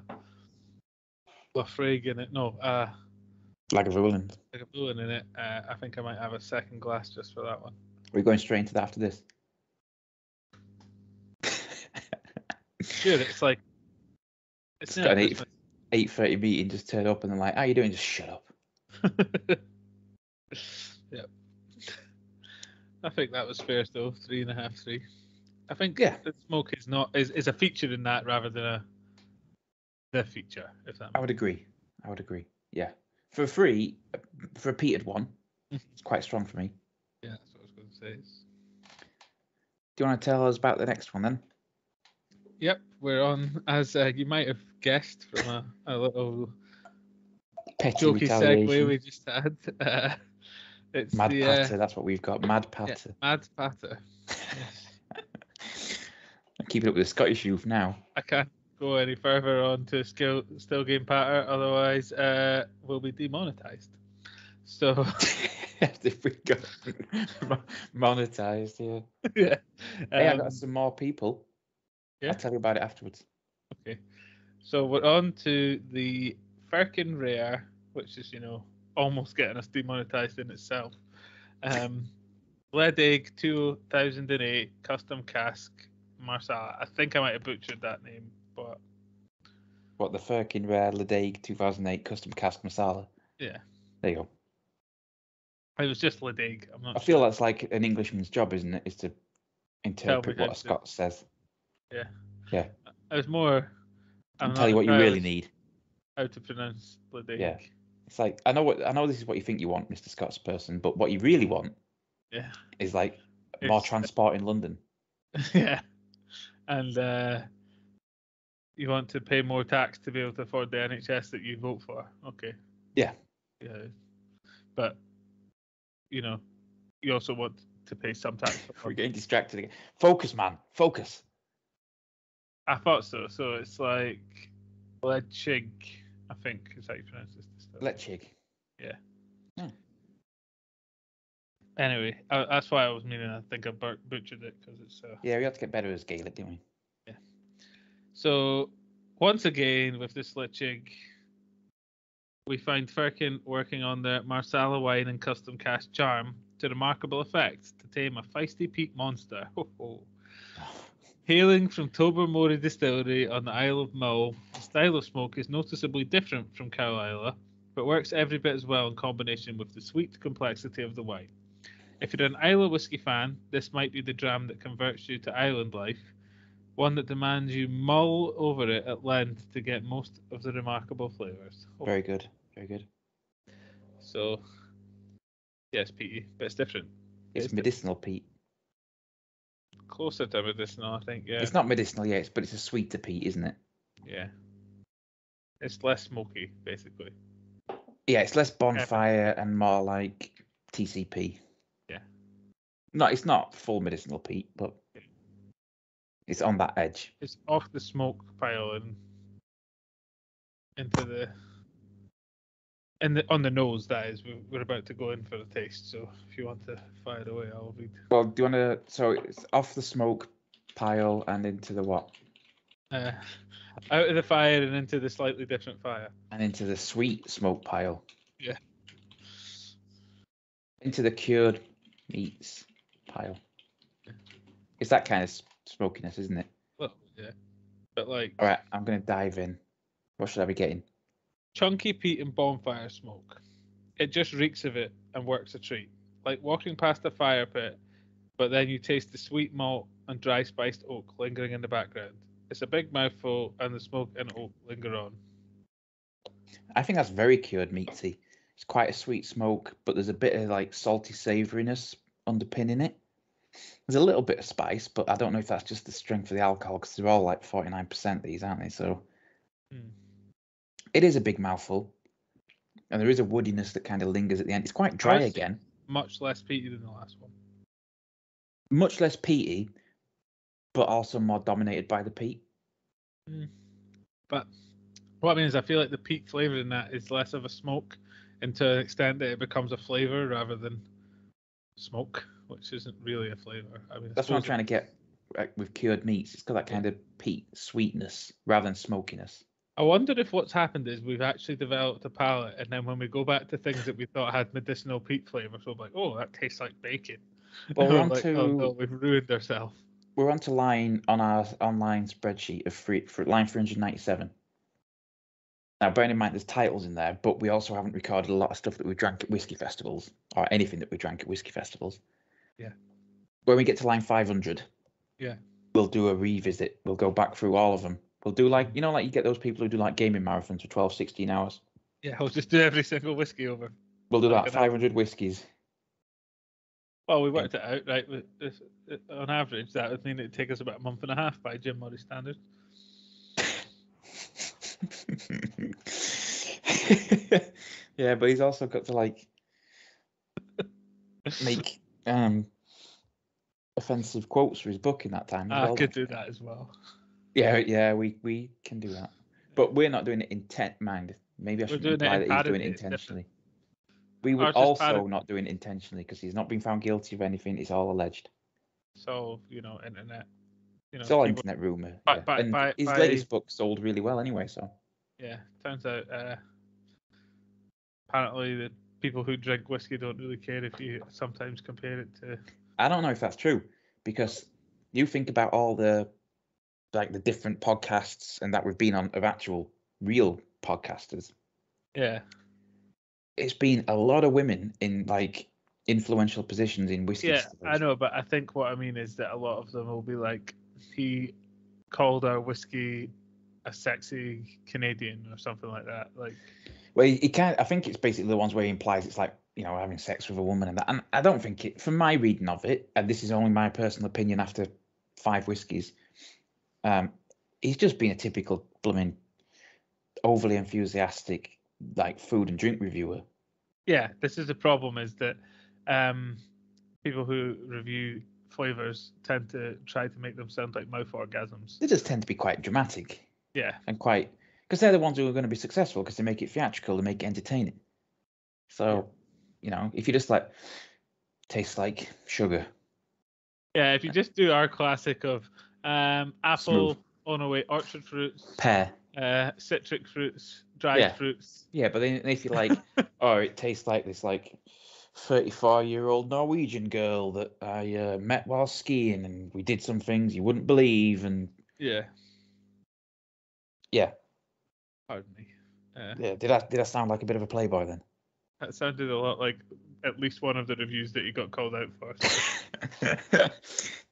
Lafrague in it, Lagavulin. Lagavulin in it, I think I might have a second glass just for that one. We're going straight into that after this. Dude, it's like it's got an 8:30 meeting. Just turn up and they're like, "How you doing?" Just shut up. Yeah. I think that was fair though. 3.5, 3. I think the smoke is a feature in that rather than the feature. If that. I would agree. Yeah. For free, for a peated one, it's quite strong for me. Yeah, that's what I was going to say. Do you want to tell us about the next one then? Yep, we're on, as you might have guessed from a little petty jokey segue we just had. It's Mad Patter, that's what we've got. Mad Patter. Yeah, Mad Patter. Yes. I'm keeping up with the Scottish youth now. I can't go any further on to still game patter, otherwise we'll be demonetized. So if we got monetized, yeah. Yeah. Hey, I got some more people. Yeah. I'll tell you about it afterwards. Okay. So we're on to the Firkin Rare, which is, almost getting us demonetized in itself. Ledig 2008 custom cask Marsala. I think I might have butchered that name, but what, the Firkin Rare Ledig 2008 custom cask Marsala? Yeah. There you go. It was just Ledig. I feel that's like an Englishman's job, isn't it? Is to interpret what a Scot says. Yeah. Yeah. It was more. And tell you what you really need. How to pronounce Ledig. Yeah. It's like I know this is what you think you want, Mr. Scots person, but what you really want, is like more transport in London. Yeah. And you want to pay more tax to be able to afford the NHS that you vote for. Okay. Yeah. Yeah. But you also want to pay some tax. We're getting distracted again. Focus, man. Focus. I thought so. So it's like Lechig, I think is how you pronounce this. Lechig. Yeah. Hmm. Anyway, that's why I was meaning. I think I butchered it because it's. Yeah, we have to get better as Gaelic, didn't we? Yeah. So once again with this Lechig, we find Firkin working on the Marsala wine and custom cask charm to remarkable effect to tame a feisty peat monster. Hailing from Tobermory Distillery on the Isle of Mull, the style of smoke is noticeably different from Carlisle, but works every bit as well in combination with the sweet complexity of the wine. If you're an Islay whiskey fan, this might be the dram that converts you to island life, one that demands you mull over it at length to get most of the remarkable flavours. Very good. Very good. So, yes, peaty, but it's different. It's medicinal peat. Closer to medicinal, I think, yeah. It's not medicinal yet, but it's a sweeter peat, isn't it? Yeah. It's less smoky, basically. Yeah, it's less bonfire and more like TCP. Yeah. No, it's not full medicinal peat, but it's on that edge. It's off the smoke pile and into the... on the nose, that is. We're about to go in for the taste, so if you want to fire it away, I'll read. Well, do you want to... So it's off the smoke pile and into the what? Out of the fire and into the slightly different fire. And into the sweet smoke pile. Yeah. Into the cured meats pile. Yeah. It's that kind of smokiness, isn't it? Well, yeah. But like... All right, I'm going to dive in. What should I be getting? Chunky peat and bonfire smoke. It just reeks of it and works a treat. Like walking past a fire pit, but then you taste the sweet malt and dry spiced oak lingering in the background. It's a big mouthful and the smoke and oak linger on. I think that's very cured meaty. It's quite a sweet smoke, but there's a bit of like salty savouriness underpinning it. There's a little bit of spice, but I don't know if that's just the strength of the alcohol because they're all like 49% these, aren't they? So it is a big mouthful. And there is a woodiness that kind of lingers at the end. It's quite dry again. much less peaty than the last one. Much less peaty, but also more dominated by the peat. But what I mean is, I feel like the peat flavour in that is less of a smoke, and to an extent that it becomes a flavour rather than smoke, which isn't really a flavour. I mean, That's what I'm trying to get with cured meats. It's got that kind of peat sweetness rather than smokiness. I wonder if what's happened is we've actually developed a palate, and then when we go back to things that we thought had medicinal peat flavours, we're like, oh, that tastes like bacon. Well, we're on like, oh no, we've ruined ourselves. We're on to line on our online spreadsheet of line 397. Now, bearing in mind there's titles in there, but we also haven't recorded a lot of stuff that we drank at whiskey festivals, or anything that we drank at whiskey festivals. Yeah. When we get to line 500, we'll do a revisit. We'll go back through all of them. We'll do like you get those people who do like gaming marathons for 12, 16 hours. Yeah, we'll just do every single whiskey over. We'll do that, 500 whiskies. Well, we worked it out, right? On average, that would mean it'd take us about a month and a half by Jim Murray standards. Yeah, but he's also got to like make offensive quotes for his book in that time. I could do that as well. Yeah, we can do that, but we're not doing it mind. Maybe I should imply that he's doing it intentionally. We would also not do it intentionally because he's not been found guilty of anything. It's all alleged. So internet. It's all internet rumor. His latest book sold really well anyway. So yeah, turns out apparently the people who drink whiskey don't really care if you sometimes compare it to. I don't know if that's true because you think about all the different podcasts and that we've been on of actual real podcasters. Yeah. It's been a lot of women in like influential positions in whiskey. Yeah, I know, but I think what I mean is that a lot of them will be like, he called our whiskey a sexy Canadian or something like that. Like, well, he can't. I think it's basically the ones where he implies it's like having sex with a woman and that. And I don't think it, from my reading of it, and this is only my personal opinion after 5 whiskies. He's just been a typical blooming overly enthusiastic like food and drink reviewer. Yeah, this is the problem, is that people who review flavors tend to try to make them sound like mouth orgasms. They just tend to be quite dramatic. Yeah. And quite, because they're the ones who are going to be successful because they make it theatrical, they make it entertaining. So, if you just like tastes like sugar. Yeah, if you just do our classic of apple, Smooth. oh no wait, orchard fruits, pear, citric fruits, dried fruits. Yeah, but then if you like, oh, it tastes like this like 34-year-old Norwegian girl that I met while skiing, and we did some things you wouldn't believe, and yeah. Pardon me. Yeah, did I sound like a bit of a playboy then? That sounded a lot like at least one of the reviews that you got called out for.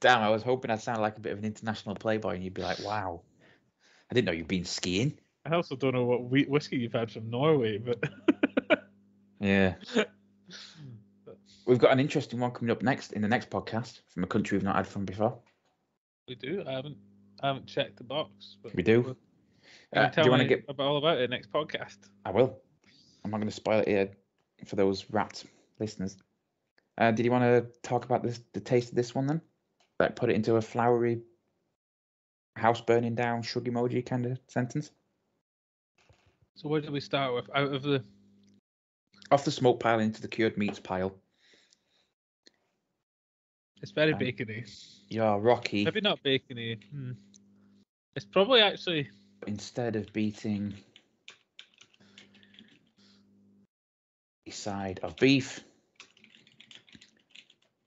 Damn, I was hoping I'd sound like a bit of an international playboy, and you'd be like, "Wow, I didn't know you'd been skiing." I also don't know what whiskey you've had from Norway, but yeah. We've got an interesting one coming up next in the next podcast from a country we've not had from before. We do. I haven't checked the box. But we do. Do you want to get all about it next podcast? I will. I'm not going to spoil it here for those rapt listeners. Did you want to talk about the taste of this one then? Like put it into a flowery, house burning down, shrug emoji kind of sentence? So where do we start with? Off the smoke pile into the cured meats pile. It's very bacony. Yeah, rocky. Maybe not bacony. It's probably actually... Instead of beating a side of beef,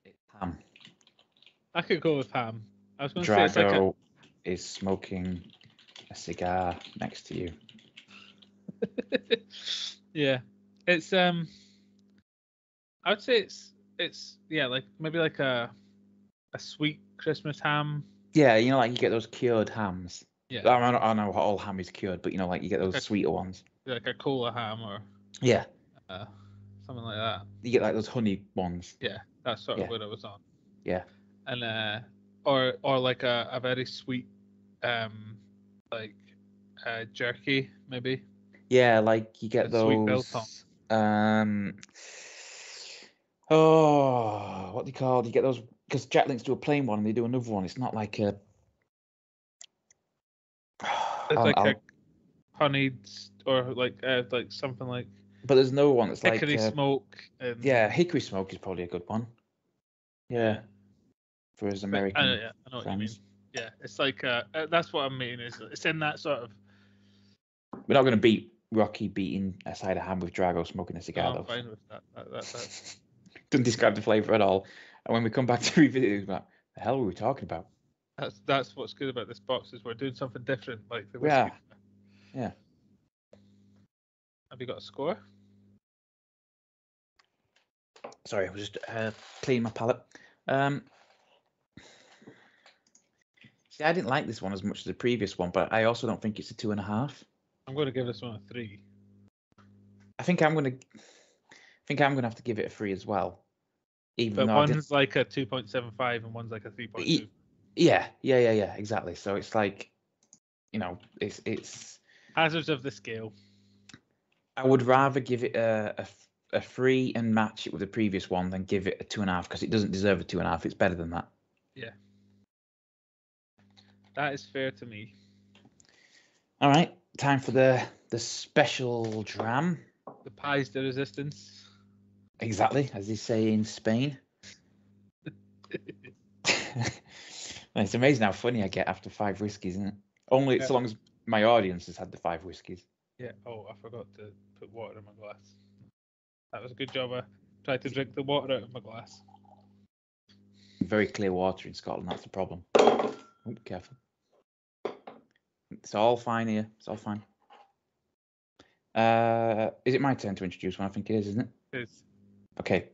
it's ham. I could go with ham. I was going to say Drago is smoking a cigar next to you. Yeah, it's I would say it's like maybe like a sweet Christmas ham. Yeah, like you get those cured hams. Yeah, I know all ham is cured, but like you get those sweeter ones. Like a cola ham or something like that. You get like those honey ones. Yeah, that's sort of what I was on. Yeah, and or like a very sweet jerky maybe. Yeah, like you get those. Sweet biltong. Oh, what do you call? You get those because Jack Links do a plain one and they do another one. It's not like a. It's like a honeyed or like something like. But there's no one that's hickory like smoke. And... Yeah, hickory smoke is probably a good one. Yeah. For his American I know what you mean. Yeah, it's like that's what I mean. Is it's in that sort of. We're not going to beat Rocky beating a cider ham with Drago smoking a cigar. I'm fine with that. Doesn't describe the flavour at all. And when we come back to revisit it, like, the hell were we talking about? That's what's good about this box is we're doing something different, like the whiskey. Yeah. Have you got a score? Sorry, I was just cleaning my palate. See, I didn't like this one as much as the previous one, but I also don't think it's a 2.5. I'm going to give this one a 3. I think I'm going to have to give it a 3 as well. But one's like a 2.75 and one's like a 3.2. Yeah, exactly. So it's like, it's hazards of the scale. I would rather give it a 3 and match it with the previous one than give it a 2.5 because it doesn't deserve a 2.5. It's better than that. Yeah, that is fair to me. All right, time for the special dram. The pies de resistance. Exactly, as they say in Spain. It's amazing how funny I get after 5 whiskies, isn't it? Only so long as my audience has had the 5 whiskies. Yeah. Oh, I forgot to put water in my glass. That was a good job. I tried to drink the water out of my glass. Very clear water in Scotland. That's the problem. Oh, careful. It's all fine here. It's all fine. Is it my turn to introduce one? I think it is, isn't it? It is. Okay.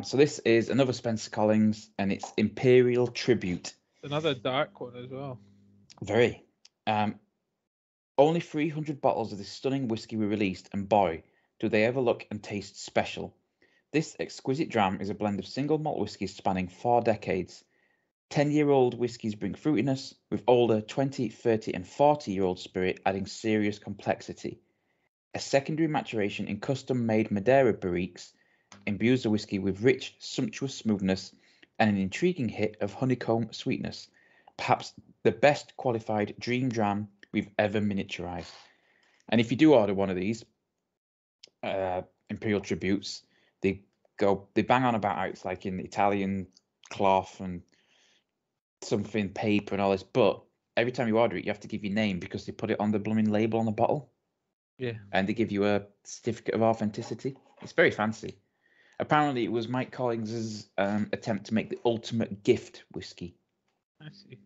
So this is another Spencer Collings, and it's Imperial Tribute. Another dark one as well. Very. Only 300 bottles of this stunning whiskey were released, and boy, do they ever look and taste special. This exquisite dram is a blend of single malt whiskies spanning 4 decades. 10-year-old whiskies bring fruitiness, with older 20, 30, and 40-year-old spirit adding serious complexity. A secondary maturation in custom-made Madeira barriques imbues the whiskey with rich, sumptuous smoothness and an intriguing hit of honeycomb sweetness. Perhaps the best qualified dream dram we've ever miniaturized. And if you do order one of these Imperial Tributes, they bang on about how it's like in Italian cloth and something paper and all this, but every time you order it, you have to give your name because they put it on the blooming label on the bottle. Yeah. And they give you a certificate of authenticity. It's very fancy. Apparently, it was Mike Collings's attempt to make the ultimate gift whiskey. I see.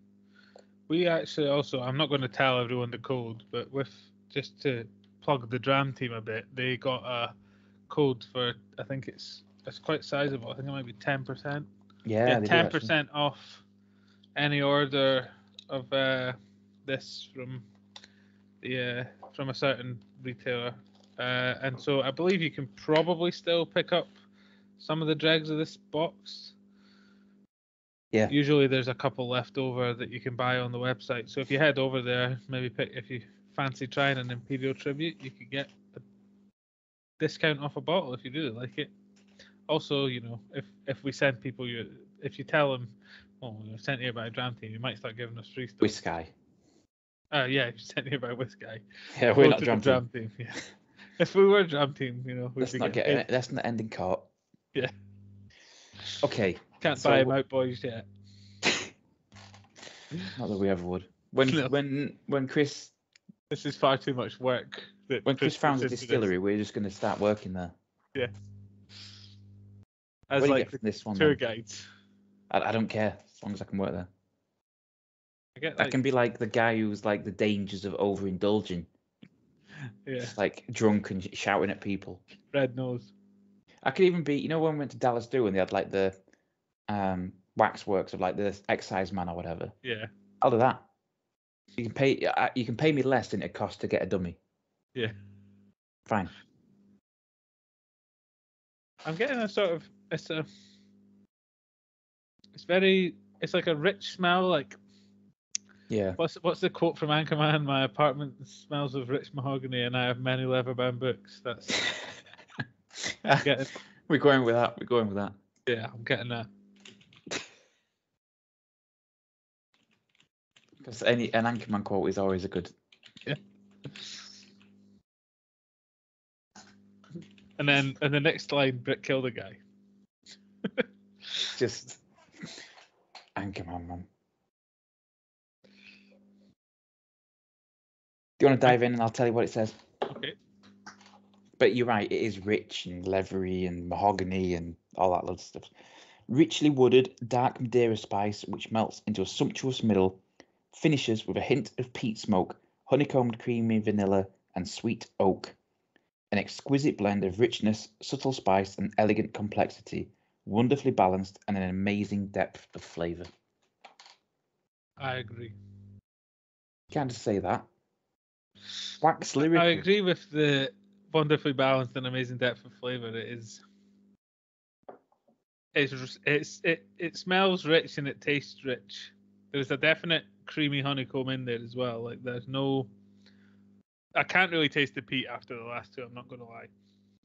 We actually also, I'm not going to tell everyone the code, but just to plug the Dram Team a bit, they got a code for, I think it's quite sizable. I think it might be 10%. Yeah, 10% off any order of this from a certain retailer, and so I believe you can probably still pick up some of the dregs of this box. Yeah. Usually there's a couple left over that you can buy on the website. So if you head over there, maybe if you fancy trying an Imperial Tribute, you could get a discount off a bottle if you really like it. Also, if we send people if you tell them, we're sent here by a Dram Team, you might start giving us free stuff. WhiskAYE. If you sent here by WhiskAYE. Yeah, we're not Dram Team. Yeah. If we were Dram Team, let's not end in court. Yeah. Okay. Can't buy them out, boys, yet. Not that we ever would. When Chris... This is far too much work. When Chris founds a distillery, we're just going to start working there. Yeah. As like this one, tour guides. I don't care, as long as I can work there. I can be like the guy who's like the dangers of overindulging. Yeah. Just like drunk and shouting at people. Red nose. I could even be, when we went to Dallas Do and they had like the waxworks of like the excise man or whatever. Yeah. I'll do that. You can pay me less than it costs to get a dummy. Yeah. Fine. I'm getting a sort of it's like a rich smell, like yeah. What's the quote from Anchorman? My apartment smells of rich mahogany and I have many leather-bound books. That's We're going with that. We're going with that. Yeah, I'm getting that. Because an Anchorman quote is always a good. Yeah. And then in the next line, Brick killed a guy. Just Anchorman, man. Do you want to dive in and I'll tell you what it says? Okay. But you're right, it is rich and leathery and mahogany and all that lot of stuff. Richly wooded, dark Madeira spice which melts into a sumptuous middle, finishes with a hint of peat smoke, honeycombed creamy vanilla and sweet oak. An exquisite blend of richness, subtle spice and elegant complexity, wonderfully balanced and an amazing depth of flavour. I agree. You can't just say that. Wax lyrical. I agree with the wonderfully balanced and amazing depth of flavour. It smells rich and it tastes rich. There's a definite creamy honeycomb in there as well. Like there's no, I can't really taste the peat after the last two. I'm not going to lie.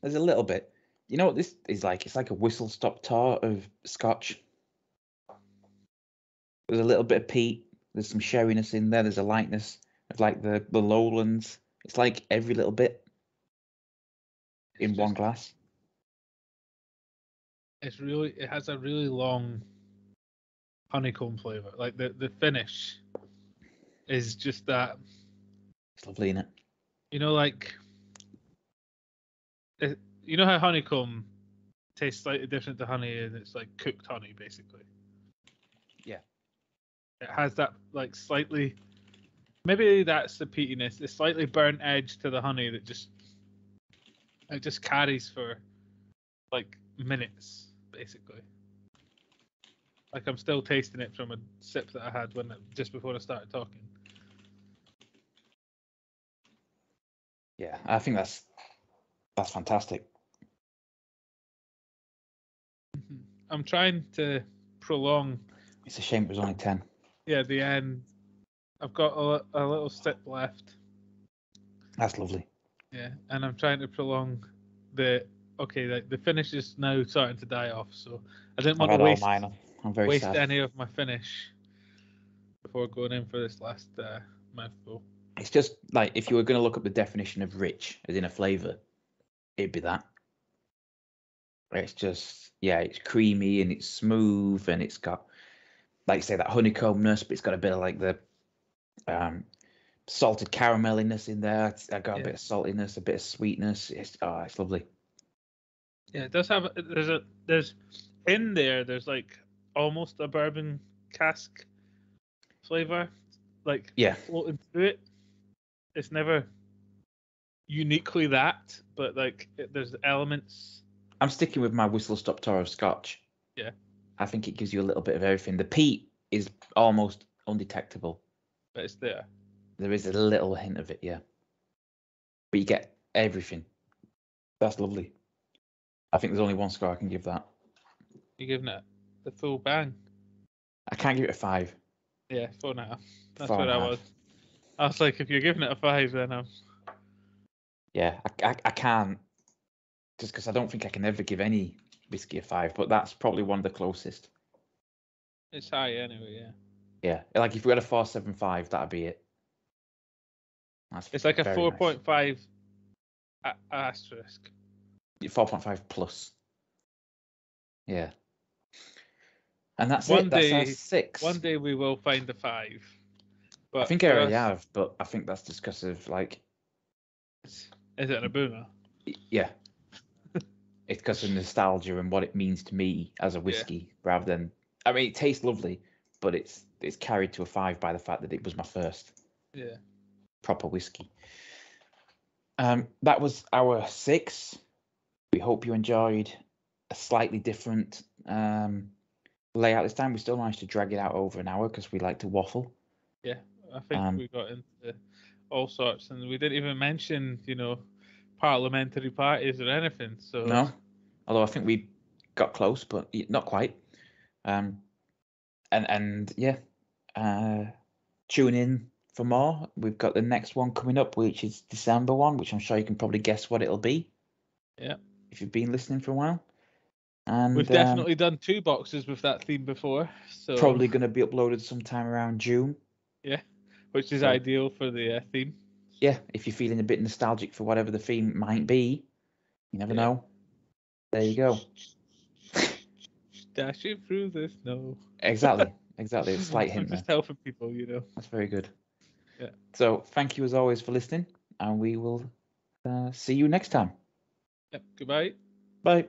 There's a little bit. You know what this is like? It's like a whistle-stop tour of Scotch. There's a little bit of peat. There's some sherryness in there. There's a lightness of like the lowlands. It's like every little bit in one glass. It has a really long honeycomb flavour. Like the finish is just that. It's lovely, isn't it? You know, like you know how honeycomb tastes slightly different to honey, and it's like cooked honey, basically. Yeah. It has that like slightly, maybe that's the peatiness, the slightly burnt edge to the honey that just carries for like minutes, basically. Like I'm still tasting it from a sip that I had just before I started talking. Yeah, I think that's fantastic. I'm trying to prolong. It's a shame it was only 10. Yeah, the end. I've got a little sip left. That's lovely. Yeah, and I'm trying to prolong the finish is now starting to die off, so I didn't want to waste I'm very waste sad. any of my finish before going in for this last mouthful. It's just like if you were going to look up the definition of rich as in a flavour, it'd be that. It's just, yeah, it's creamy and it's smooth and it's got, like you say, that honeycombness, but it's got a bit of like the salted carameliness in there. I got a bit of saltiness, a bit of sweetness. It's lovely. Yeah, it does have. There's in there. There's like almost a bourbon cask flavor, like floating through it. It's never uniquely that, but like there's elements. I'm sticking with my whistle stop tour of Scotch. Yeah, I think it gives you a little bit of everything. The peat is almost undetectable, but it's there. There is a little hint of it, yeah. But you get everything. That's lovely. I think there's only one score I can give that. You're giving it the full bang? I can't give it a 5. Yeah, 4.5. That's what I was. I was like, if you're giving it a 5, then I'm. Yeah, I can't. Just because I don't think I can ever give any whiskey a 5, but that's probably one of the closest. It's high anyway, yeah. Yeah, like if we had a 4.75, that'd be it. It's like a 4.5 asterisk. 4.5 plus. Yeah. And that's One it. Day, that's our 6. One day we will find a 5. But I think I already have, but I think that's just because of like. Is it a boomer? Yeah. It's because of nostalgia and what it means to me as a whiskey, rather than. I mean, it tastes lovely, but it's carried to a 5 by the fact that it was my first. Yeah. Proper whiskey. That was our 6. We hope you enjoyed a slightly different layout this time. We still managed to drag it out over an hour because we like to waffle. Yeah, I think we got into all sorts, and we didn't even mention, parliamentary parties or anything. So no, although I think we got close, but not quite. And yeah, tune in for more. We've got the next one coming up, which is December one, which I'm sure you can probably guess what it'll be. Yeah. If you've been listening for a while. And We've definitely done 2 boxes with that theme before, so probably going to be uploaded sometime around June. yeah, which is So- ideal for the theme. Yeah, if you're feeling a bit nostalgic for whatever the theme might be, you never know. There you go. Dashing through the snow. Exactly. A slight I'm hint there. just helping people, you know. That's very good. Yeah. So thank you as always for listening, and we will see you next time. Yep. Goodbye. Bye.